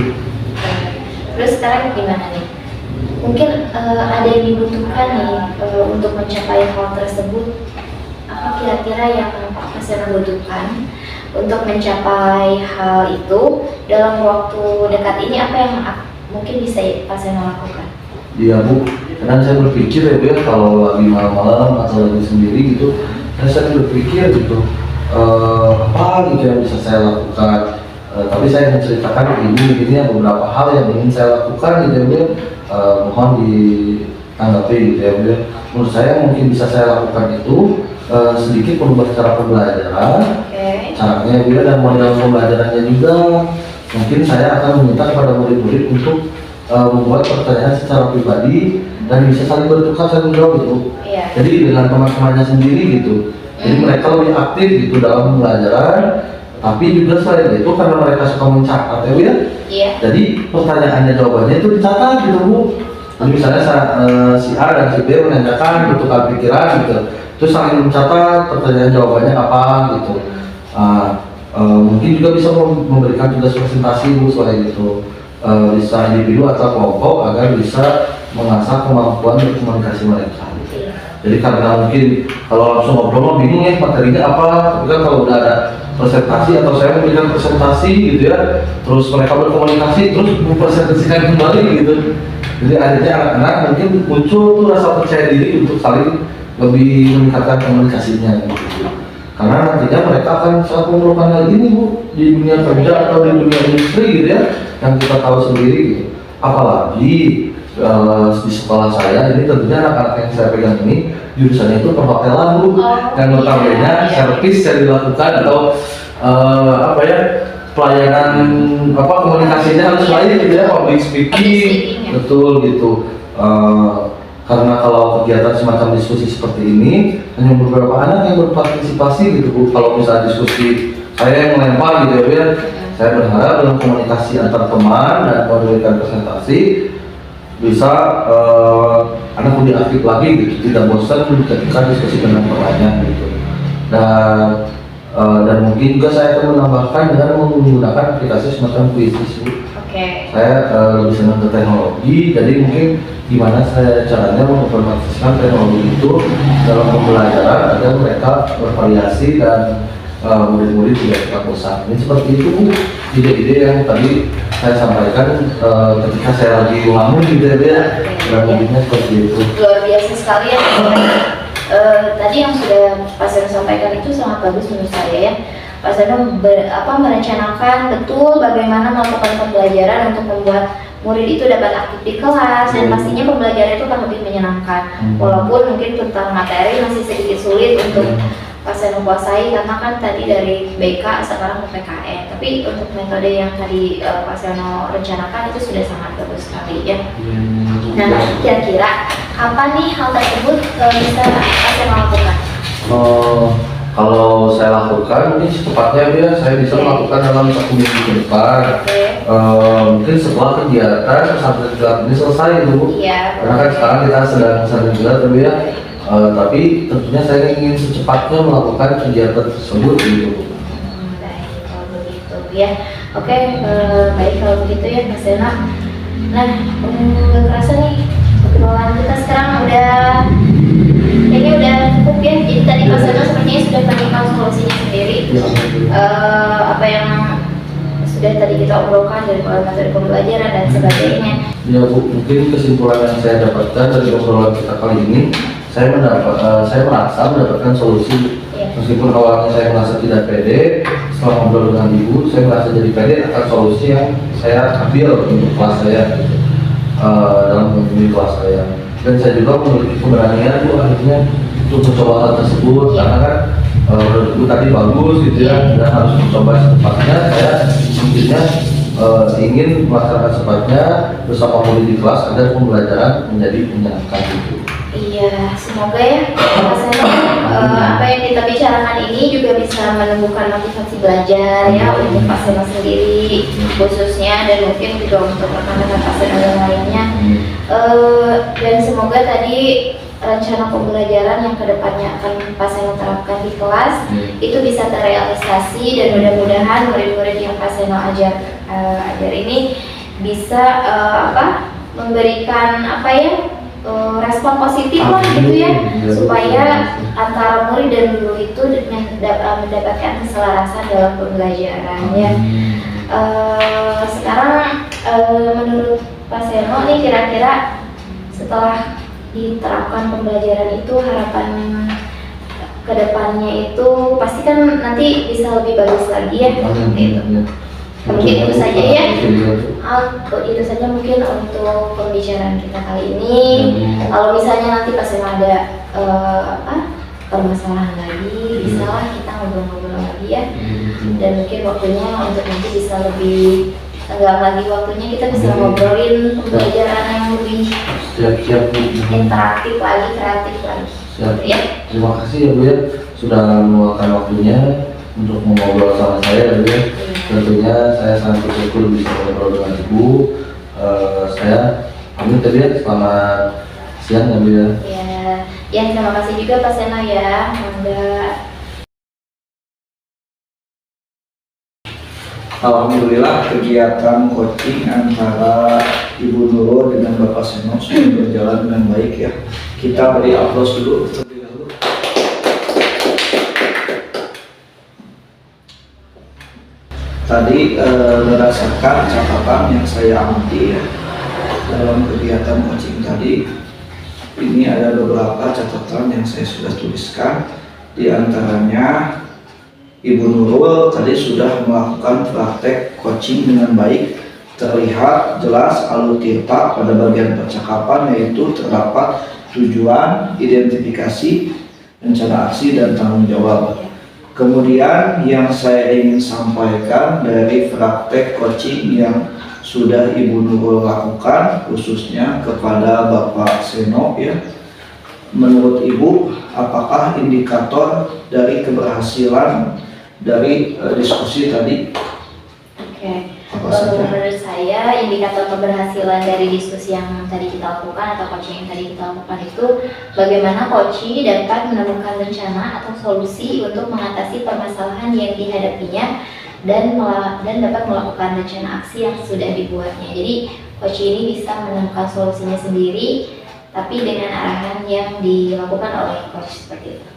S2: Terus sekarang gimana nih? Mungkin ada yang dibutuhkan nih untuk mencapai hal tersebut. Apa kira-kira yang Pak Seno butuhkan untuk mencapai hal itu dalam waktu dekat ini? Apa yang mungkin bisa Pak Seno lakukan?
S1: Iya Bu, kadang saya berpikir ya Bu ya, kalau lagi malam-malam atau lagi sendiri gitu, saya sering berpikir gitu, apa gitu yang bisa saya lakukan. Tapi saya menceritakan ini ya beberapa hal yang ingin saya lakukan gitu ya Bu ya. Mohon ditanggapi gitu ya Bu ya. Menurut saya mungkin bisa saya lakukan itu sedikit merubah cara pembelajaran, caranya Bu ya, dan model pembelajarannya juga. Mungkin saya akan meminta kepada murid-murid untuk membuat pertanyaan secara pribadi dan bisa saling bertukar saling menjawab gitu.
S2: Iya.
S1: Jadi dengan teman-temannya sendiri gitu. Jadi mereka lebih aktif gitu dalam pembelajaran. Tapi juga selain itu karena mereka suka mencatat ya Bu ya.
S2: Iya.
S1: Jadi pertanyaannya jawabannya itu dicatat gitu Bu. Jadi misalnya si A dan si B menanyakan bertukar pikiran gitu. Terus saling mencatat pertanyaan jawabannya apa gitu. Mungkin juga bisa memberikan tugas presentasi Bu selain itu. Bisa individu atau kelompok agar bisa mengasah kemampuan berkomunikasi mereka. Jadi karena mungkin kalau langsung ngobrol bingung ya materinya apa, tapi kan kalau udah ada presentasi atau saya memberikan presentasi gitu ya, terus mereka berkomunikasi terus mempresentasikan kembali gitu. Jadi akhirnya anak-anak mungkin muncul tuh rasa percaya diri untuk saling lebih meningkatkan komunikasinya gitu. Karena nantinya mereka akan sangat memerlukan hal ini Bu di dunia kerja atau di dunia industri gitu ya, yang kita tahu sendiri gitu. Apalagi di sekolah saya ini tentunya anak-anak yang saya pegang ini jurusannya itu perhotelan Bu, yang notabene servis yang dilakukan atau apa ya, pelayanan apa komunikasinya harus lain gitu ya, public speaking, betul gitu. Karena kalau kegiatan semacam diskusi seperti ini hanya beberapa anak yang berpartisipasi gitu Bu. Kalau misalnya diskusi saya yang melempar gitu ya, saya berharap dalam komunikasi antar teman dan memberikan presentasi bisa anak lebih aktif lagi gitu, tidak bosan ketika diskusi dengan pertanyaan gitu. Dan mungkin juga saya akan menambahkan dengan menggunakan aplikasi semacam Quizizz Bu. Saya lebih senang ke teknologi, jadi mungkin gimana saya caranya menginformasikan teknologi itu dalam pembelajaran agar mereka bervariasi dan murid-murid tidak cepat bosan. Ini seperti itu Bu, ide-ide yang tadi saya sampaikan ketika saya lagi ngelamun gitu ya, kurang lebihnya seperti itu.
S2: Luar biasa sekali ya. Tadi yang sudah Pak Seno sampaikan itu sangat bagus menurut saya ya. Pak Seno merencanakan betul bagaimana melakukan pembelajaran untuk membuat murid itu dapat aktif di kelas dan pastinya pembelajaran itu akan lebih menyenangkan. Walaupun mungkin tentang materi masih sedikit sulit untuk Pak Seno kuasai karena kan tadi dari BK sekarang ke PKN. Tapi untuk metode yang tadi Pak Seno rencanakan itu sudah sangat bagus sekali ya. Nah, kira-kira kapan nih hal tersebut bisa Pak Seno lakukan?
S1: Kalau saya lakukan mungkin secepatnya ya, saya bisa melakukan dalam 1 minggu ke depan. Mungkin setelah kegiatan pesantren kilat ini selesai itu Bu. Karena kan sekarang kita sedang pesantren kilat ya. Tapi tentunya saya ingin secepatnya melakukan kegiatan tersebut gitu.
S2: Baik kalau begitu ya. Oke, baik kalau begitu ya Mas Seno. Nah, nggak kerasa nih obrolan kita sekarang kayaknya udah cukup ya. Jadi tadi Mas Seno sepertinya sudah menemukan solusinya sendiri. Apa yang sudah tadi kita obrolkan dari materi pembelajaran dan sebagainya.
S1: Ya Bu, mungkin kesimpulan yang saya dapatkan dari obrolan kita kali ini, saya merasa mendapatkan solusi. Meskipun awalnya saya merasa tidak pede, setelah ngobrol dengan Ibu, saya merasa jadi pede akan solusi yang saya ambil untuk kelas saya dalam memilih kelas saya. Dan saya juga memiliki keberanian Bu akhirnya untuk mencoba hal tersebut karena kan menurut Ibu tadi bagus gitu ya, dan harus mencoba secepatnya. Saya intinya ingin melaksanakan secepatnya bersama murid di kelas agar pembelajaran menjadi menyenangkan gitu.
S2: Iya Ya, semoga ya Mas Seno apa yang kita bicarakan ini juga bisa menumbuhkan motivasi belajar ya untuk Pak Seno sendiri khususnya, dan mungkin juga untuk rekan-rekan Pak Seno yang lainnya. Dan semoga tadi rencana pembelajaran yang kedepannya akan Pak Seno terapkan di kelas itu bisa terrealisasi, dan mudah-mudahan murid-murid yang Pak Seno ajar ini bisa memberikan respon positif lah gitu ya, supaya antara murid dan guru itu mendapatkan keselarasan dalam pembelajaran ya. Sekarang menurut Pak Seno nih, kira-kira setelah diterapkan pembelajaran itu harapan kedepannya itu pasti kan nanti bisa lebih bagus lagi ya, seperti itu. Mungkin itu saja ya. Itu saja mungkin untuk pembicaraan kita kali ini. Kalau misalnya nanti pasti ada permasalahan lagi, bisa lah kita ngobrol-ngobrol lagi ya. Dan mungkin waktunya untuk nanti bisa lebih tenggang lagi waktunya, kita bisa ngobrolin pembelajaran yang lebih interaktif lagi, kreatif lagi. Ya.
S1: Terima kasih ya Bu ya, sudah meluangkan waktunya untuk mengobrol sama saya ya Bu ya. Tentunya saya sangat bersyukur bisa ngobrol dengan Ibu. Saya pamit tadi ya, selamat siang ya Bu ya.
S2: Ya, terima kasih juga Pak Seno ya.
S3: Alhamdulillah kegiatan coaching antara Ibu Nurul dengan Bapak Seno sudah berjalan dengan baik ya. Kita beri aplaus dulu terlebih dahulu. Tadi berdasarkan catatan yang saya amati ya, dalam kegiatan coaching tadi, ini ada beberapa catatan yang saya sudah tuliskan. Di antaranya Ibu Nurul tadi sudah melakukan praktek coaching dengan baik. Terlihat jelas alutirta pada bagian percakapan, yaitu terdapat tujuan, identifikasi, rencana aksi, dan tanggung jawab. Kemudian yang saya ingin sampaikan dari praktek coaching yang sudah Ibu Nurul lakukan, khususnya kepada Bapak Seno ya. Menurut Ibu, apakah indikator dari keberhasilan dari diskusi tadi?
S2: Menurut saya indikator keberhasilan dari diskusi yang tadi kita lakukan atau coaching yang tadi kita lakukan itu bagaimana coaching dapat menemukan rencana atau solusi untuk mengatasi permasalahan yang dihadapinya dan dapat melakukan rencana aksi yang sudah dibuatnya. Jadi coaching ini bisa menemukan solusinya sendiri tapi dengan arahan yang dilakukan oleh coach seperti itu.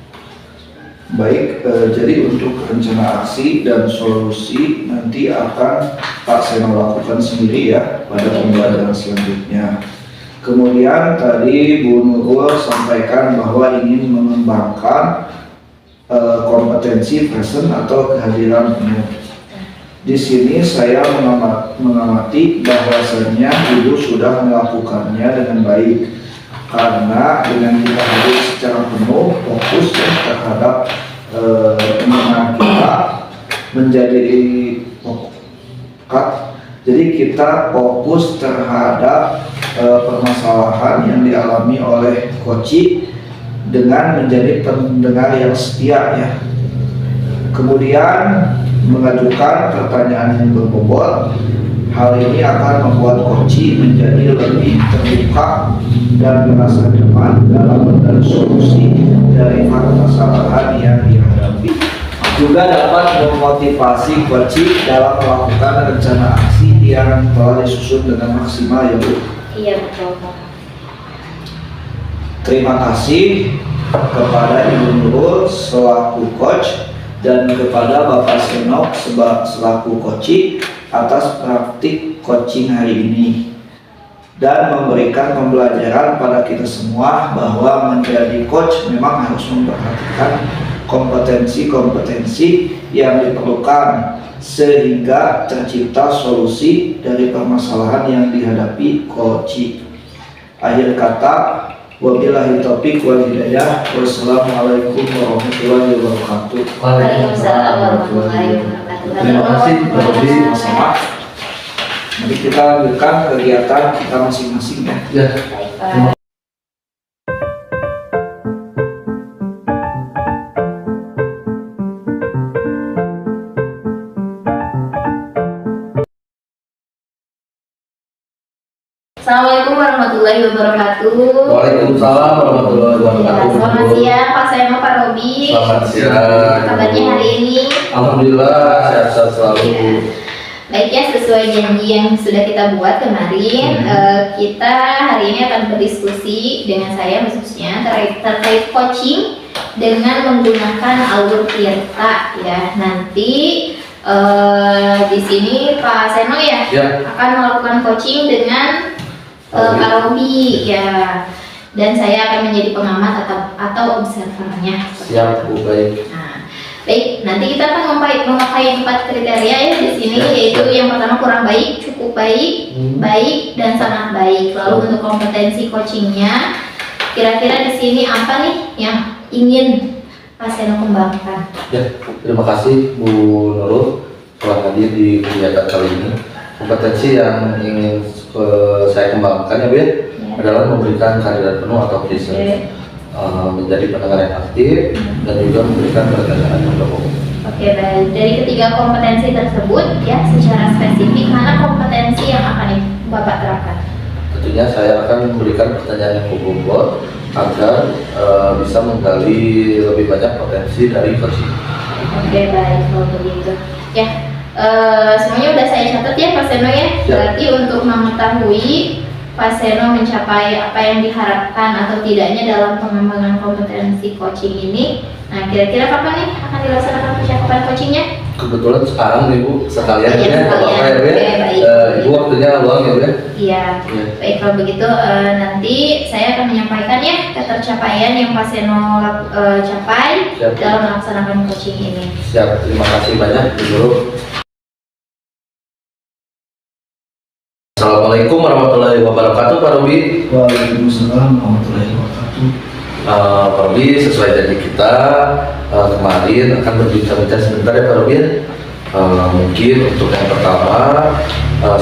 S3: Baik, jadi untuk rencana aksi dan solusi nanti akan Pak Seno lakukan sendiri ya pada pembelajaran selanjutnya. Kemudian tadi Bu Nurul sampaikan bahwa ingin mengembangkan kompetensi present atau kehadiran penuh. Di sini saya mengamati bahwasanya Ibu sudah melakukannya dengan baik. Karena dengan kita hadir secara penuh, fokus terhadap pendengar kita menjadi fokus. Jadi kita fokus terhadap permasalahan yang dialami oleh coach dengan menjadi pendengar yang setia ya. Kemudian mengajukan pertanyaan yang berbobot. Hal ini akan membuat coach menjadi lebih terbuka dan merasa nyaman dalam mencari solusi dari permasalahan yang dihadapi. Juga dapat memotivasi coach dalam melakukan rencana aksi yang telah disusun dengan maksimal ya Bu.
S2: Iya betul Pak.
S3: Terima kasih kepada Ibu Nurul selaku coach dan kepada Bapak Seno selaku coach atas praktik coaching hari ini dan memberikan pembelajaran pada kita semua bahwa menjadi coach memang harus memperhatikan kompetensi-kompetensi yang diperlukan sehingga tercipta solusi dari permasalahan yang dihadapi coach. Akhir kata, wabillahi taufiq wal hidayah. Wassalamualaikum warahmatullahi wabarakatuh.
S2: Waalaikumsalam warahmatullahi wabarakatuh.
S1: Terima kasih
S3: sama-sama. Mari kita lanjutkan kegiatan kita masing-masing ya.
S2: Baik Pak. Assalamualaikum warahmatullahi wabarakatuh.
S1: Waalaikumsalam warahmatullahi
S2: Ya,
S1: wabarakatuh.
S2: selamat siang Pak Seno, Pak Robi.
S1: Selamat siang.
S2: Kabarnya hari ini?
S1: Alhamdulillah sehat-sehat selalu.
S2: Ya. Baik ya, sesuai janji yang sudah kita buat kemarin, kita hari ini akan berdiskusi dengan saya khususnya terkait coaching dengan menggunakan alur Tirta ya. Nanti di sini Pak Seno ya, akan melakukan coaching dengan Pak Robi ya, dan saya akan menjadi pengamat atau observernya.
S1: Siap Bu, baik.
S2: Nah, baik, nanti kita akan memakai 4 kriteria ya di sini, yaitu yang pertama kurang baik, cukup baik, baik, dan sangat baik. Lalu untuk kompetensi coachingnya, kira-kira di sini apa nih yang ingin Pak Seno kembangkan?
S1: Ya, terima kasih Bu Nurul telah hadir di kegiatan kali ini. Kompetensi yang ingin saya kembangkan ya Bu ya, adalah memberikan kehadiran penuh atau presence, menjadi pendengar yang aktif, dan juga memberikan pertanyaan yang berhubung.
S2: Oke, baik. Dari ketiga kompetensi tersebut ya, secara spesifik mana kompetensi yang akan Bapak terapkan?
S1: Tentunya saya akan memberikan pertanyaan yang berbobot agar bisa menggali lebih banyak potensi dari coaching.
S2: Oke, baik kalau begitu. Ya, semuanya udah saya catat ya Pak Seno ya. Berarti untuk mengetahui Pak Seno mencapai apa yang diharapkan atau tidaknya dalam pengembangan kompetensi coaching ini, nah kira-kira kapan nih akan dilaksanakan percakapan coachingnya?
S1: Kebetulan sekarang nih Bu, sekalian
S2: Ya,
S1: ya,
S2: sekalian.
S1: apa ya Bu ya?
S2: Oke, baik.
S1: Ibu waktunya luang ya Bu ya?
S2: Iya, baik kalau begitu nanti saya akan menyampaikan ya ketercapaian yang Pak Seno capai
S1: Siap.
S2: dalam melaksanakan coaching ini.
S1: Siap, terima kasih banyak Bu Guru. Assalamualaikum warahmatullahi wabarakatuh Pak Robi.
S3: Waalaikumsalam warahmatullahi wabarakatuh.
S1: Pak Robi, sesuai janji kita kemarin akan berbincang-bincang sebentar ya Pak Robi. Mungkin untuk yang pertama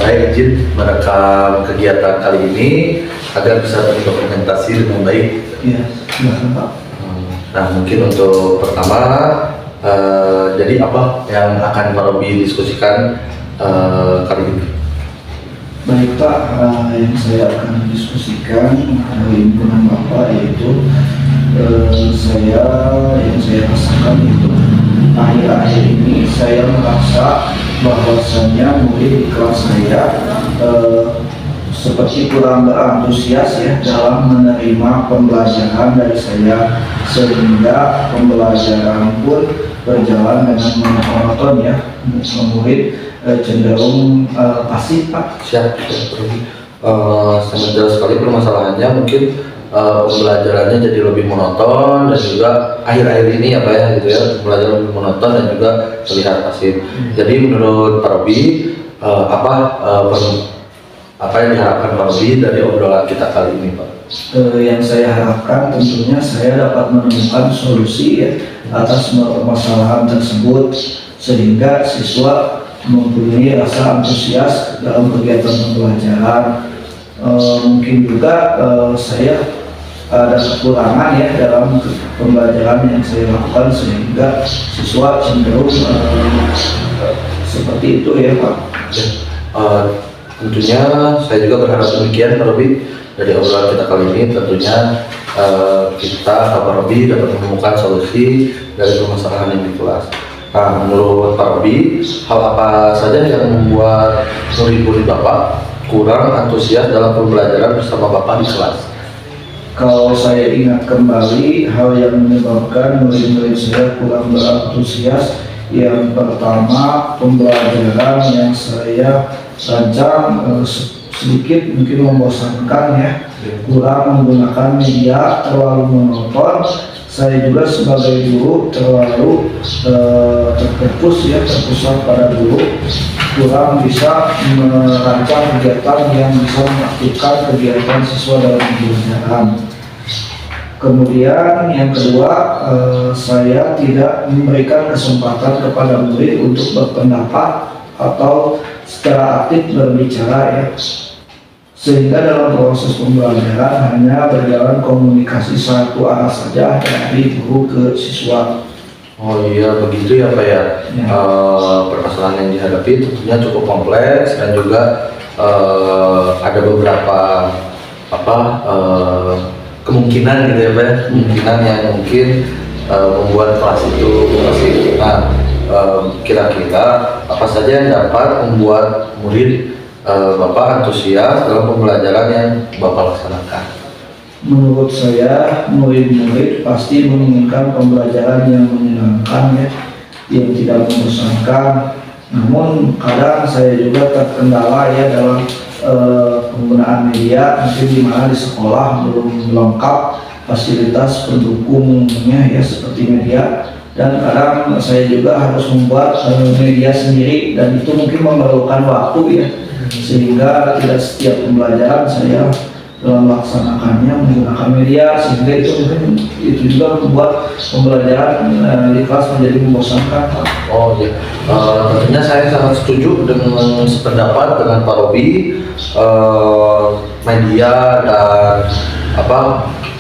S1: saya izin merekam kegiatan kali ini agar bisa terdokumentasi dengan baik.
S3: Iya, silakan Pak.
S1: Nah, mungkin untuk pertama, jadi apa yang akan Pak Robi diskusikan kali ini?
S3: Baik Pak, yang saya akan diskusikan hari ini dengan Bapak yaitu yang saya rasakan itu akhir-akhir ini saya merasa bahwasannya murid di kelas saya seperti kurang berantusias ya dalam menerima pembelajaran dari saya, sehingga pembelajaran pun berjalan dengan monoton ya. Murid cenderung pasif Pak.
S1: Siap, sangat jelas sekali permasalahannya. Mungkin pembelajarannya jadi lebih monoton, dan juga akhir-akhir ini ya Pak ya, gitu ya, pembelajaran lebih monoton dan juga terlihat pasif. Jadi menurut Pak Robi, apa yang diharapkan Pak Robi dari obrolan kita kali ini Pak?
S3: Yang saya harapkan tentunya saya dapat menemukan solusi ya atas permasalahan tersebut, sehingga siswa mempunyai rasa antusias dalam kegiatan pembelajaran. Mungkin juga saya ada kekurangan ya dalam pembelajaran yang saya lakukan, sehingga siswa cenderung seperti itu ya Pak.
S1: Tentunya saya juga berharap demikian Pak Robi. Dari obrolan kita kali ini tentunya kita Pak Robi dapat menemukan solusi dari permasalahan yang di kelas. Nah, menurut Pak Robi, hal apa saja yang membuat murid-murid Bapak kurang antusias dalam pembelajaran bersama Bapak di kelas?
S3: Kalau saya ingat kembali, hal yang menyebabkan murid-murid saya kurang berantusias, yang pertama pembelajaran yang saya rancang sedikit mungkin membosankan ya, kurang menggunakan media, terlalu monoton. Saya juga sebagai guru terlalu terpusat pada guru, kurang bisa merancang kegiatan yang bisa mengaktifkan kegiatan siswa dalam pembelajaran. Kemudian yang kedua, saya tidak memberikan kesempatan kepada murid untuk berpendapat atau secara aktif berbicara ya, sehingga dalam proses pembelajaran hanya berjalan komunikasi satu arah saja dari guru ke siswa.
S1: Oh iya, begitu ya Pak ya. Permasalahan yang dihadapi tentunya cukup kompleks dan juga ada beberapa kemungkinan gitu ya Pak, kemungkinan yang mungkin membuat kelas itu masih. Nah, kira-kira apa saja yang dapat membuat murid Bapak antusias dalam pembelajaran yang Bapak laksanakan?
S3: Menurut saya, murid-murid pasti menginginkan pembelajaran yang menyenangkan ya, yang tidak membosankan. Namun kadang saya juga terkendala ya dalam penggunaan media, mungkin di mana di sekolah belum lengkap fasilitas pendukungnya ya seperti media, dan kadang saya juga harus membuat media sendiri, dan itu mungkin memerlukan waktu ya, sehingga tidak setiap pembelajaran saya dalam melaksanakannya menggunakan media, sehingga itu juga membuat pembelajaran di kelas menjadi membosankan.
S1: Oh iya, tentunya saya sangat setuju dengan sependapat dengan Pak Robi. Media dan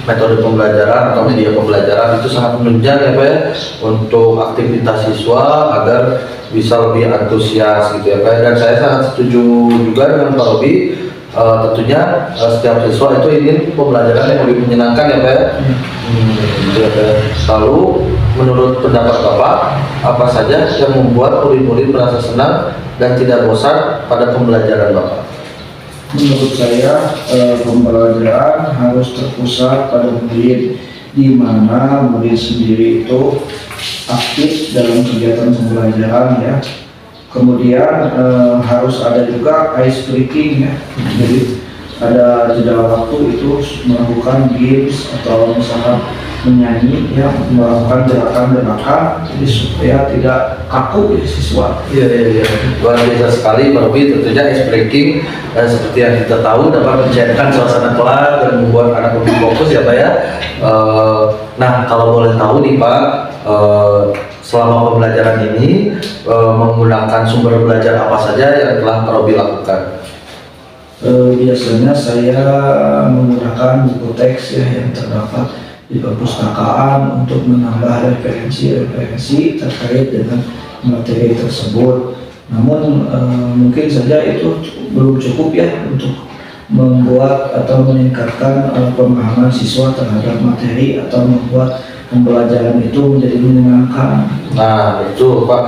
S1: metode pembelajaran atau media pembelajaran itu sangat menunjang ya Pak ya, untuk aktivitas siswa agar bisa lebih antusias gitu ya Pak. Dan saya sangat setuju juga dengan Pak Robi. Tentunya setiap siswa itu ingin pembelajaran yang lebih menyenangkan ya Pak ya. Gitu ya, Pak. Lalu menurut pendapat Bapak, apa saja yang membuat murid-murid merasa senang dan tidak bosan pada pembelajaran Bapak?
S3: Menurut saya pembelajaran harus terpusat pada murid, di mana murid sendiri itu aktif dalam kegiatan pembelajaran ya. Kemudian harus ada juga ice breaking ya, jadi ada jeda waktu itu melakukan games atau misalkan menyanyi ya, melakukan gerakan-gerakan jadi supaya tidak kaku ya siswa.
S1: Iya, luar biasa sekali Pak Robi. Tentunya ice breaking seperti yang kita tahu dapat mencairkan suasana kelas dan membuat anak lebih fokus ya Pak ya. Nah, kalau boleh tahu nih Pak, selama pembelajaran ini menggunakan sumber belajar apa saja yang telah Pak Robi lakukan?
S3: Biasanya saya menggunakan buku teks ya yang terdapat di perpustakaan untuk menambah referensi terkait dengan materi tersebut. Namun mungkin saja itu belum cukup ya untuk membuat atau meningkatkan pemahaman siswa terhadap materi atau membuat pembelajaran itu menjadi menyenangkan.
S1: Nah itu Pak,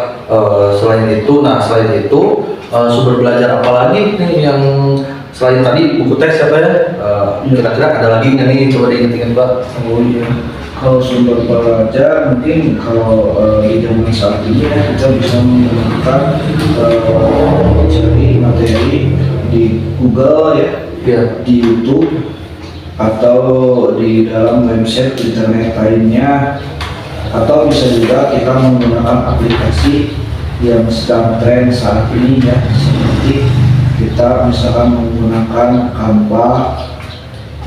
S1: selain itu sumber belajar apa lagi nih yang selain tadi buku teks ya Pak ya? Kira-kira ada lagi nggak nih, coba diingat-ingat Pak?
S3: Oh iya, kalau sumber belajar mungkin kalau di zaman saat ini ya, kita bisa menggunakan mencari materi di Google ya, di YouTube atau di dalam website internet lainnya, atau bisa juga kita menggunakan aplikasi yang sedang tren saat ini ya, seperti kita misalkan menggunakan Canva,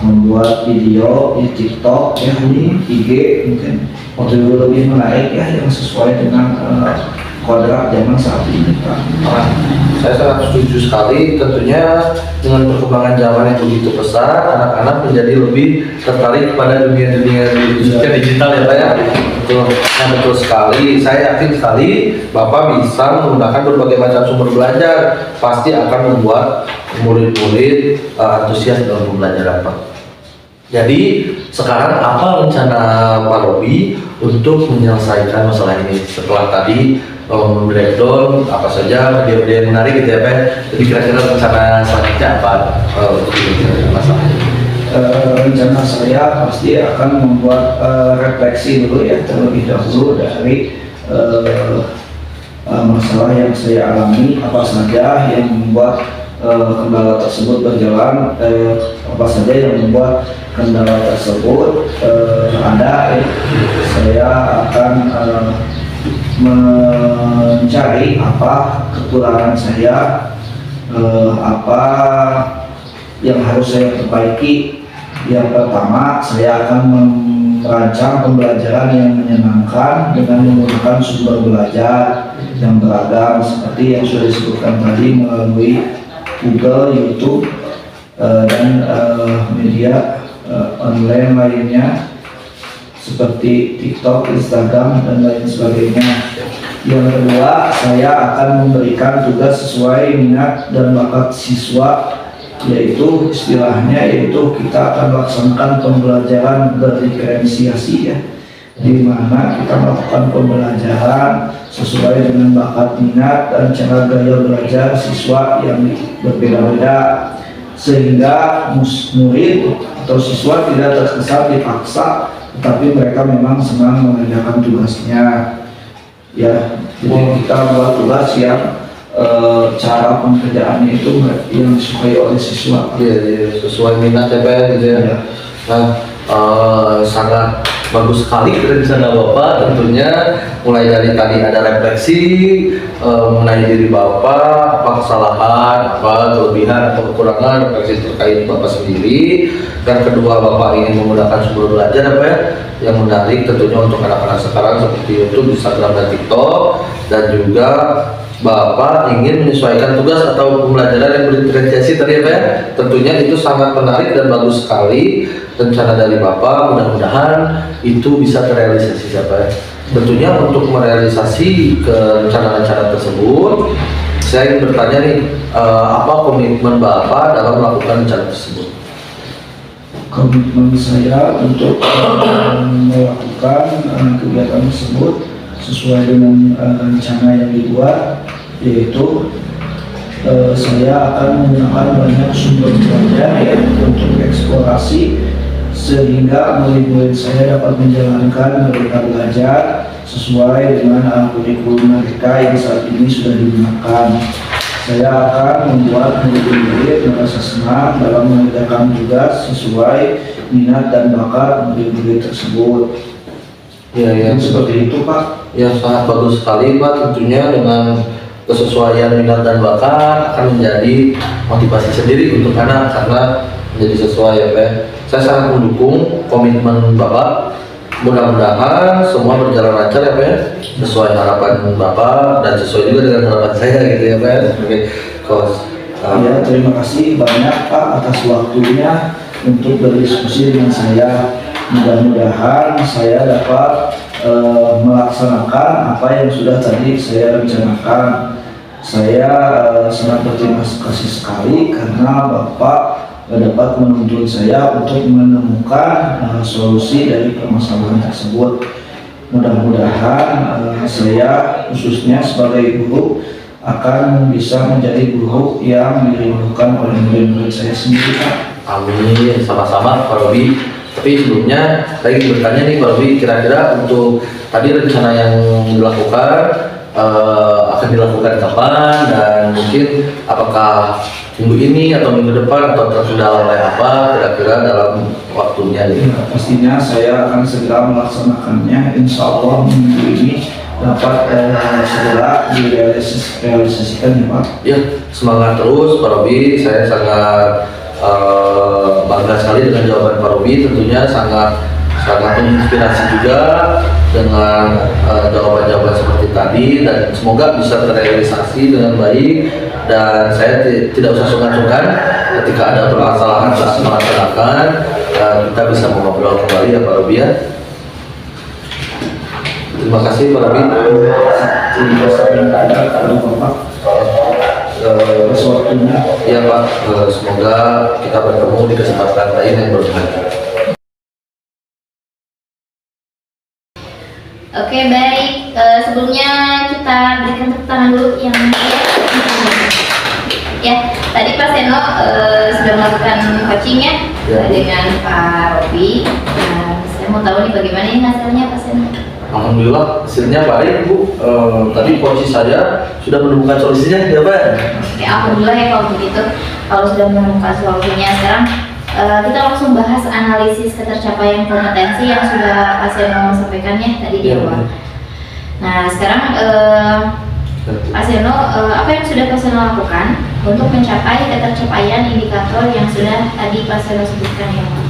S3: membuat video di TikTok ya, di IG mungkin untuk lebih menarik ya, yang sesuai dengan kodrat zaman saat ini Pak.
S1: Saya sangat setuju sekali. Tentunya dengan perkembangan zaman yang begitu pesat, anak-anak menjadi lebih tertarik pada dunia-dunia digital ya Pak ya. Betul sekali. Saya yakin sekali Bapak bisa menggunakan berbagai macam sumber belajar, pasti akan membuat murid-murid antusias dalam pembelajaran Pak. Jadi sekarang apa rencana Pak Robi untuk menyelesaikan masalah ini setelah tadi breakdown apa saja video-video yang menarik gitu ya Pak? Jadi kira-kira rencana selanjutnya apa untuk menyelesaikan masalah ini?
S3: Rencana saya pasti akan membuat refleksi dulu ya, terlebih dahulu dari masalah yang saya alami, apa saja yang membuat kendala tersebut berjalan, apa saja yang membuat kendala tersebut ada ya. Saya akan mencari apa kekurangan saya, apa yang harus saya perbaiki. Yang pertama, saya akan merancang pembelajaran yang menyenangkan dengan menggunakan sumber belajar yang beragam seperti yang sudah disebutkan tadi melalui Google, YouTube, dan media online lainnya seperti TikTok, Instagram, dan lain sebagainya. Yang kedua, saya akan memberikan tugas sesuai minat dan bakat siswa, yaitu istilahnya kita akan melaksanakan pembelajaran berdiferensiasi ya, di mana kita melakukan pembelajaran sesuai dengan bakat minat dan cara gaya belajar siswa yang berbeda-beda, sehingga murid atau siswa tidak terkesan dipaksa, tetapi mereka memang senang mengerjakan tugasnya ya. Jadi kita buat tugas yang cara pengerjaannya itu yang disukai oleh siswa.
S1: Iya, sesuai minat ya Pak gitu ya.
S3: Ya.
S1: Nah, sangat bagus sekali rencana Bapak tentunya, mulai dari tadi ada refleksi mengenai diri Bapak, apa kesalahan, apa kelebihan atau kekurangan, refleksi terkait Bapak sendiri. Dan kedua, Bapak ingin menggunakan sumber belajar apa ya yang menarik tentunya untuk anak-anak sekarang seperti YouTube, Instagram dan TikTok, dan juga Bapak ingin menyesuaikan tugas atau pembelajaran yang berdiferensiasi tadi ya Pak ya. Tentunya itu sangat menarik dan bagus sekali rencana dari Bapak, mudah-mudahan itu bisa terrealisasi ya Pak ya. Tentunya untuk merealisasi ke rencana-rencana tersebut, saya ingin bertanya nih, apa komitmen Bapak dalam melakukan rencana tersebut?
S3: Komitmen saya untuk melakukan kegiatan tersebut sesuai dengan rencana yang dibuat, yaitu saya akan menggunakan banyak sumber belajar ya untuk eksplorasi, sehingga murid-murid saya dapat menjalankan mereka belajar sesuai dengan kurikulum mereka yang saat ini sudah digunakan. Saya akan membuat murid-murid merasa senang dalam mengerjakan tugas sesuai minat dan bakat murid-murid tersebut.
S1: Ya,
S3: Seperti itu Pak.
S1: Ya, sangat bagus sekali Pak. Tentunya dengan kesesuaian minat dan bakat akan menjadi motivasi sendiri untuk anak karena menjadi sesuai ya Pak. Saya sangat mendukung komitmen Bapak. Mudah-mudahan semua berjalan lancar ya Pak ya, sesuai harapan Bapak dan sesuai juga dengan harapan saya gitu ya Pak ya, sebagai coach.
S3: Ya, terima kasih banyak Pak atas waktunya untuk berdiskusi dengan saya. Mudah-mudahan saya dapat melaksanakan apa yang sudah tadi saya rencanakan. Saya sangat berterima kasih sekali karena Bapak dapat menuntun saya untuk menemukan solusi dari permasalahan tersebut. Mudah-mudahan saya khususnya sebagai guru akan bisa menjadi guru yang dirindukan oleh murid-murid saya sendiri Pak.
S1: Amin, sama-sama Pak Robi. Tapi sebelumnya saya ingin bertanya nih Pak Robi, kira-kira untuk tadi rencana yang dilakukan akan dilakukan kapan, dan mungkin apakah minggu ini atau minggu depan, atau terkendala oleh apa kira-kira dalam waktunya gitu?
S3: Ya, pastinya saya akan segera melaksanakannya. Insya Allah minggu ini dapat segera direalisasikan ya Pak.
S1: Ya, semangat terus Pak Robi. Saya sangat bangga sekali dengan jawaban Pak Robi. Tentunya sangat menginspirasi juga dengan jawaban-jawaban seperti tadi, dan semoga bisa terrealisasi dengan baik. Dan saya tidak usah sungkan-sungkan ketika ada permasalahan saat melaksanakan, kita bisa mengobrol kembali ya Pak Robi ya. Terima kasih Pak Robi.
S3: Terima kasih Bapak. Waktunya.
S1: Ya Pak, semoga kita bertemu di kesempatan lain yang berbahagia.
S2: Oke, baik. Sebelumnya kita berikan tepuk tangan dulu yang ya. Tadi Pak Seno sudah melakukan coaching ya, dengan Pak Robi. Nah, saya mau tahu nih bagaimana ini hasilnya Pak Seno.
S1: Alhamdulillah hasilnya baik Bu. Tadi coach saya sudah menemukan solusinya ya Pak.
S2: Ya, alhamdulillah ya kalau begitu. Kalau sudah menemukan solusinya, sekarang kita langsung bahas analisis ketercapaian kompetensi yang sudah Pak Seno sampaikan ya tadi di awal. Nah, sekarang Pak Seno, apa yang sudah Pak Seno lakukan untuk mencapai ketercapaian indikator yang sudah tadi Pak Seno sebutkan ya Pak?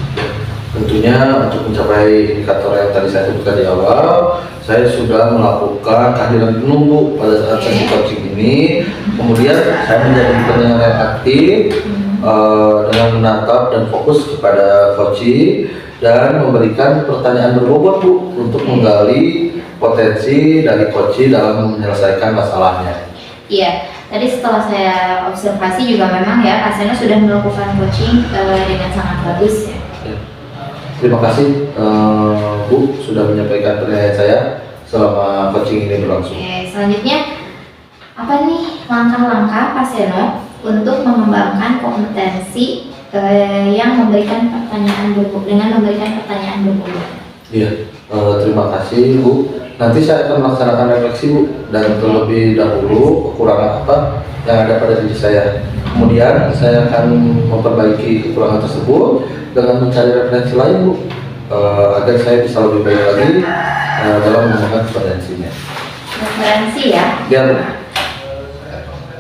S1: Tentunya untuk mencapai indikator yang tadi saya sebutkan di awal, saya sudah melakukan kehadiran penuh Bu pada saat sesi coaching ini. Kemudian saya menjadi pendengar yang aktif dengan menatap dan fokus kepada coaching dan memberikan pertanyaan berbobot Bu untuk menggali potensi dari coach dalam menyelesaikan masalahnya.
S2: Iya, tadi setelah saya observasi juga memang ya Kak Seno sudah melakukan coaching dengan sangat bagus ya.
S1: Terima kasih Bu sudah menyampaikan penilaian saya selama coaching ini berlangsung.
S2: Oke, selanjutnya apa nih langkah-langkah Kak Seno untuk mengembangkan kompetensi yang memberikan pertanyaan dengan memberikan pertanyaan berbobot?
S1: Iya, terima kasih Bu. Nanti saya akan melaksanakan refleksi Bu, dan terlebih dahulu kekurangan apa yang ada pada diri saya. Kemudian saya akan memperbaiki kekurangan tersebut dengan mencari referensi lain Bu, agar saya bisa lebih baik lagi dalam mengembangkan kompetensinya.
S2: Referensi ya?
S1: Ya Bu.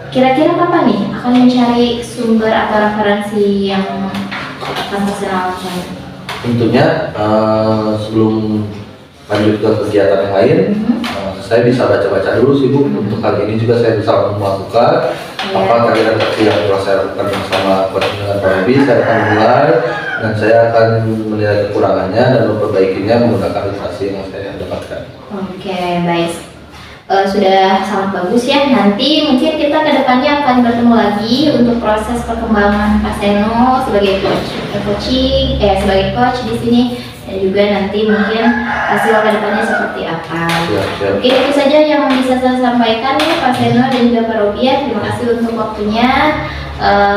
S2: Kira-kira kapan nih akan mencari sumber atau referensi yang akan Kak lakukan?
S1: Tentunya sebelum lanjut ke kegiatan yang lain, saya bisa baca-baca dulu sih Bu. Untuk kali ini juga saya bisa melakukan apa tadi refleksi yang telah saya lakukan bersama coach dengan Pak Robi. Saya akan mulai dan saya akan menilai kekurangannya dan memperbaikinya menggunakan literasi yang saya dapatkan.
S2: Oke, baik. Sudah sangat bagus ya. Nanti mungkin kita kedepannya akan bertemu lagi untuk proses perkembangan Kak Seno sebagai sebagai coach di sini, dan juga nanti mungkin hasil kedepannya seperti apa.
S1: Siap.
S2: Oke, itu saja yang bisa saya sampaikan ya Pak Seno dan juga Pak Robia. Terima kasih untuk waktunya.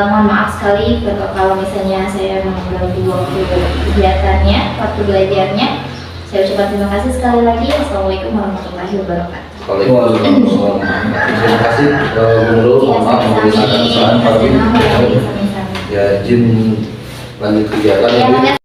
S2: Mohon maaf sekali kalau misalnya saya mengganggu waktu kegiatannya, waktu belajarnya. Saya ucapkan terima kasih sekali lagi. Assalamualaikum warahmatullahi wabarakatuh.
S1: Waalaikumsalam. Terima kasih Bu Nurul. Mohon maaf memberikan kesalahan Pak Robi. Ya, izin lanjut kegiatan.
S2: Ya,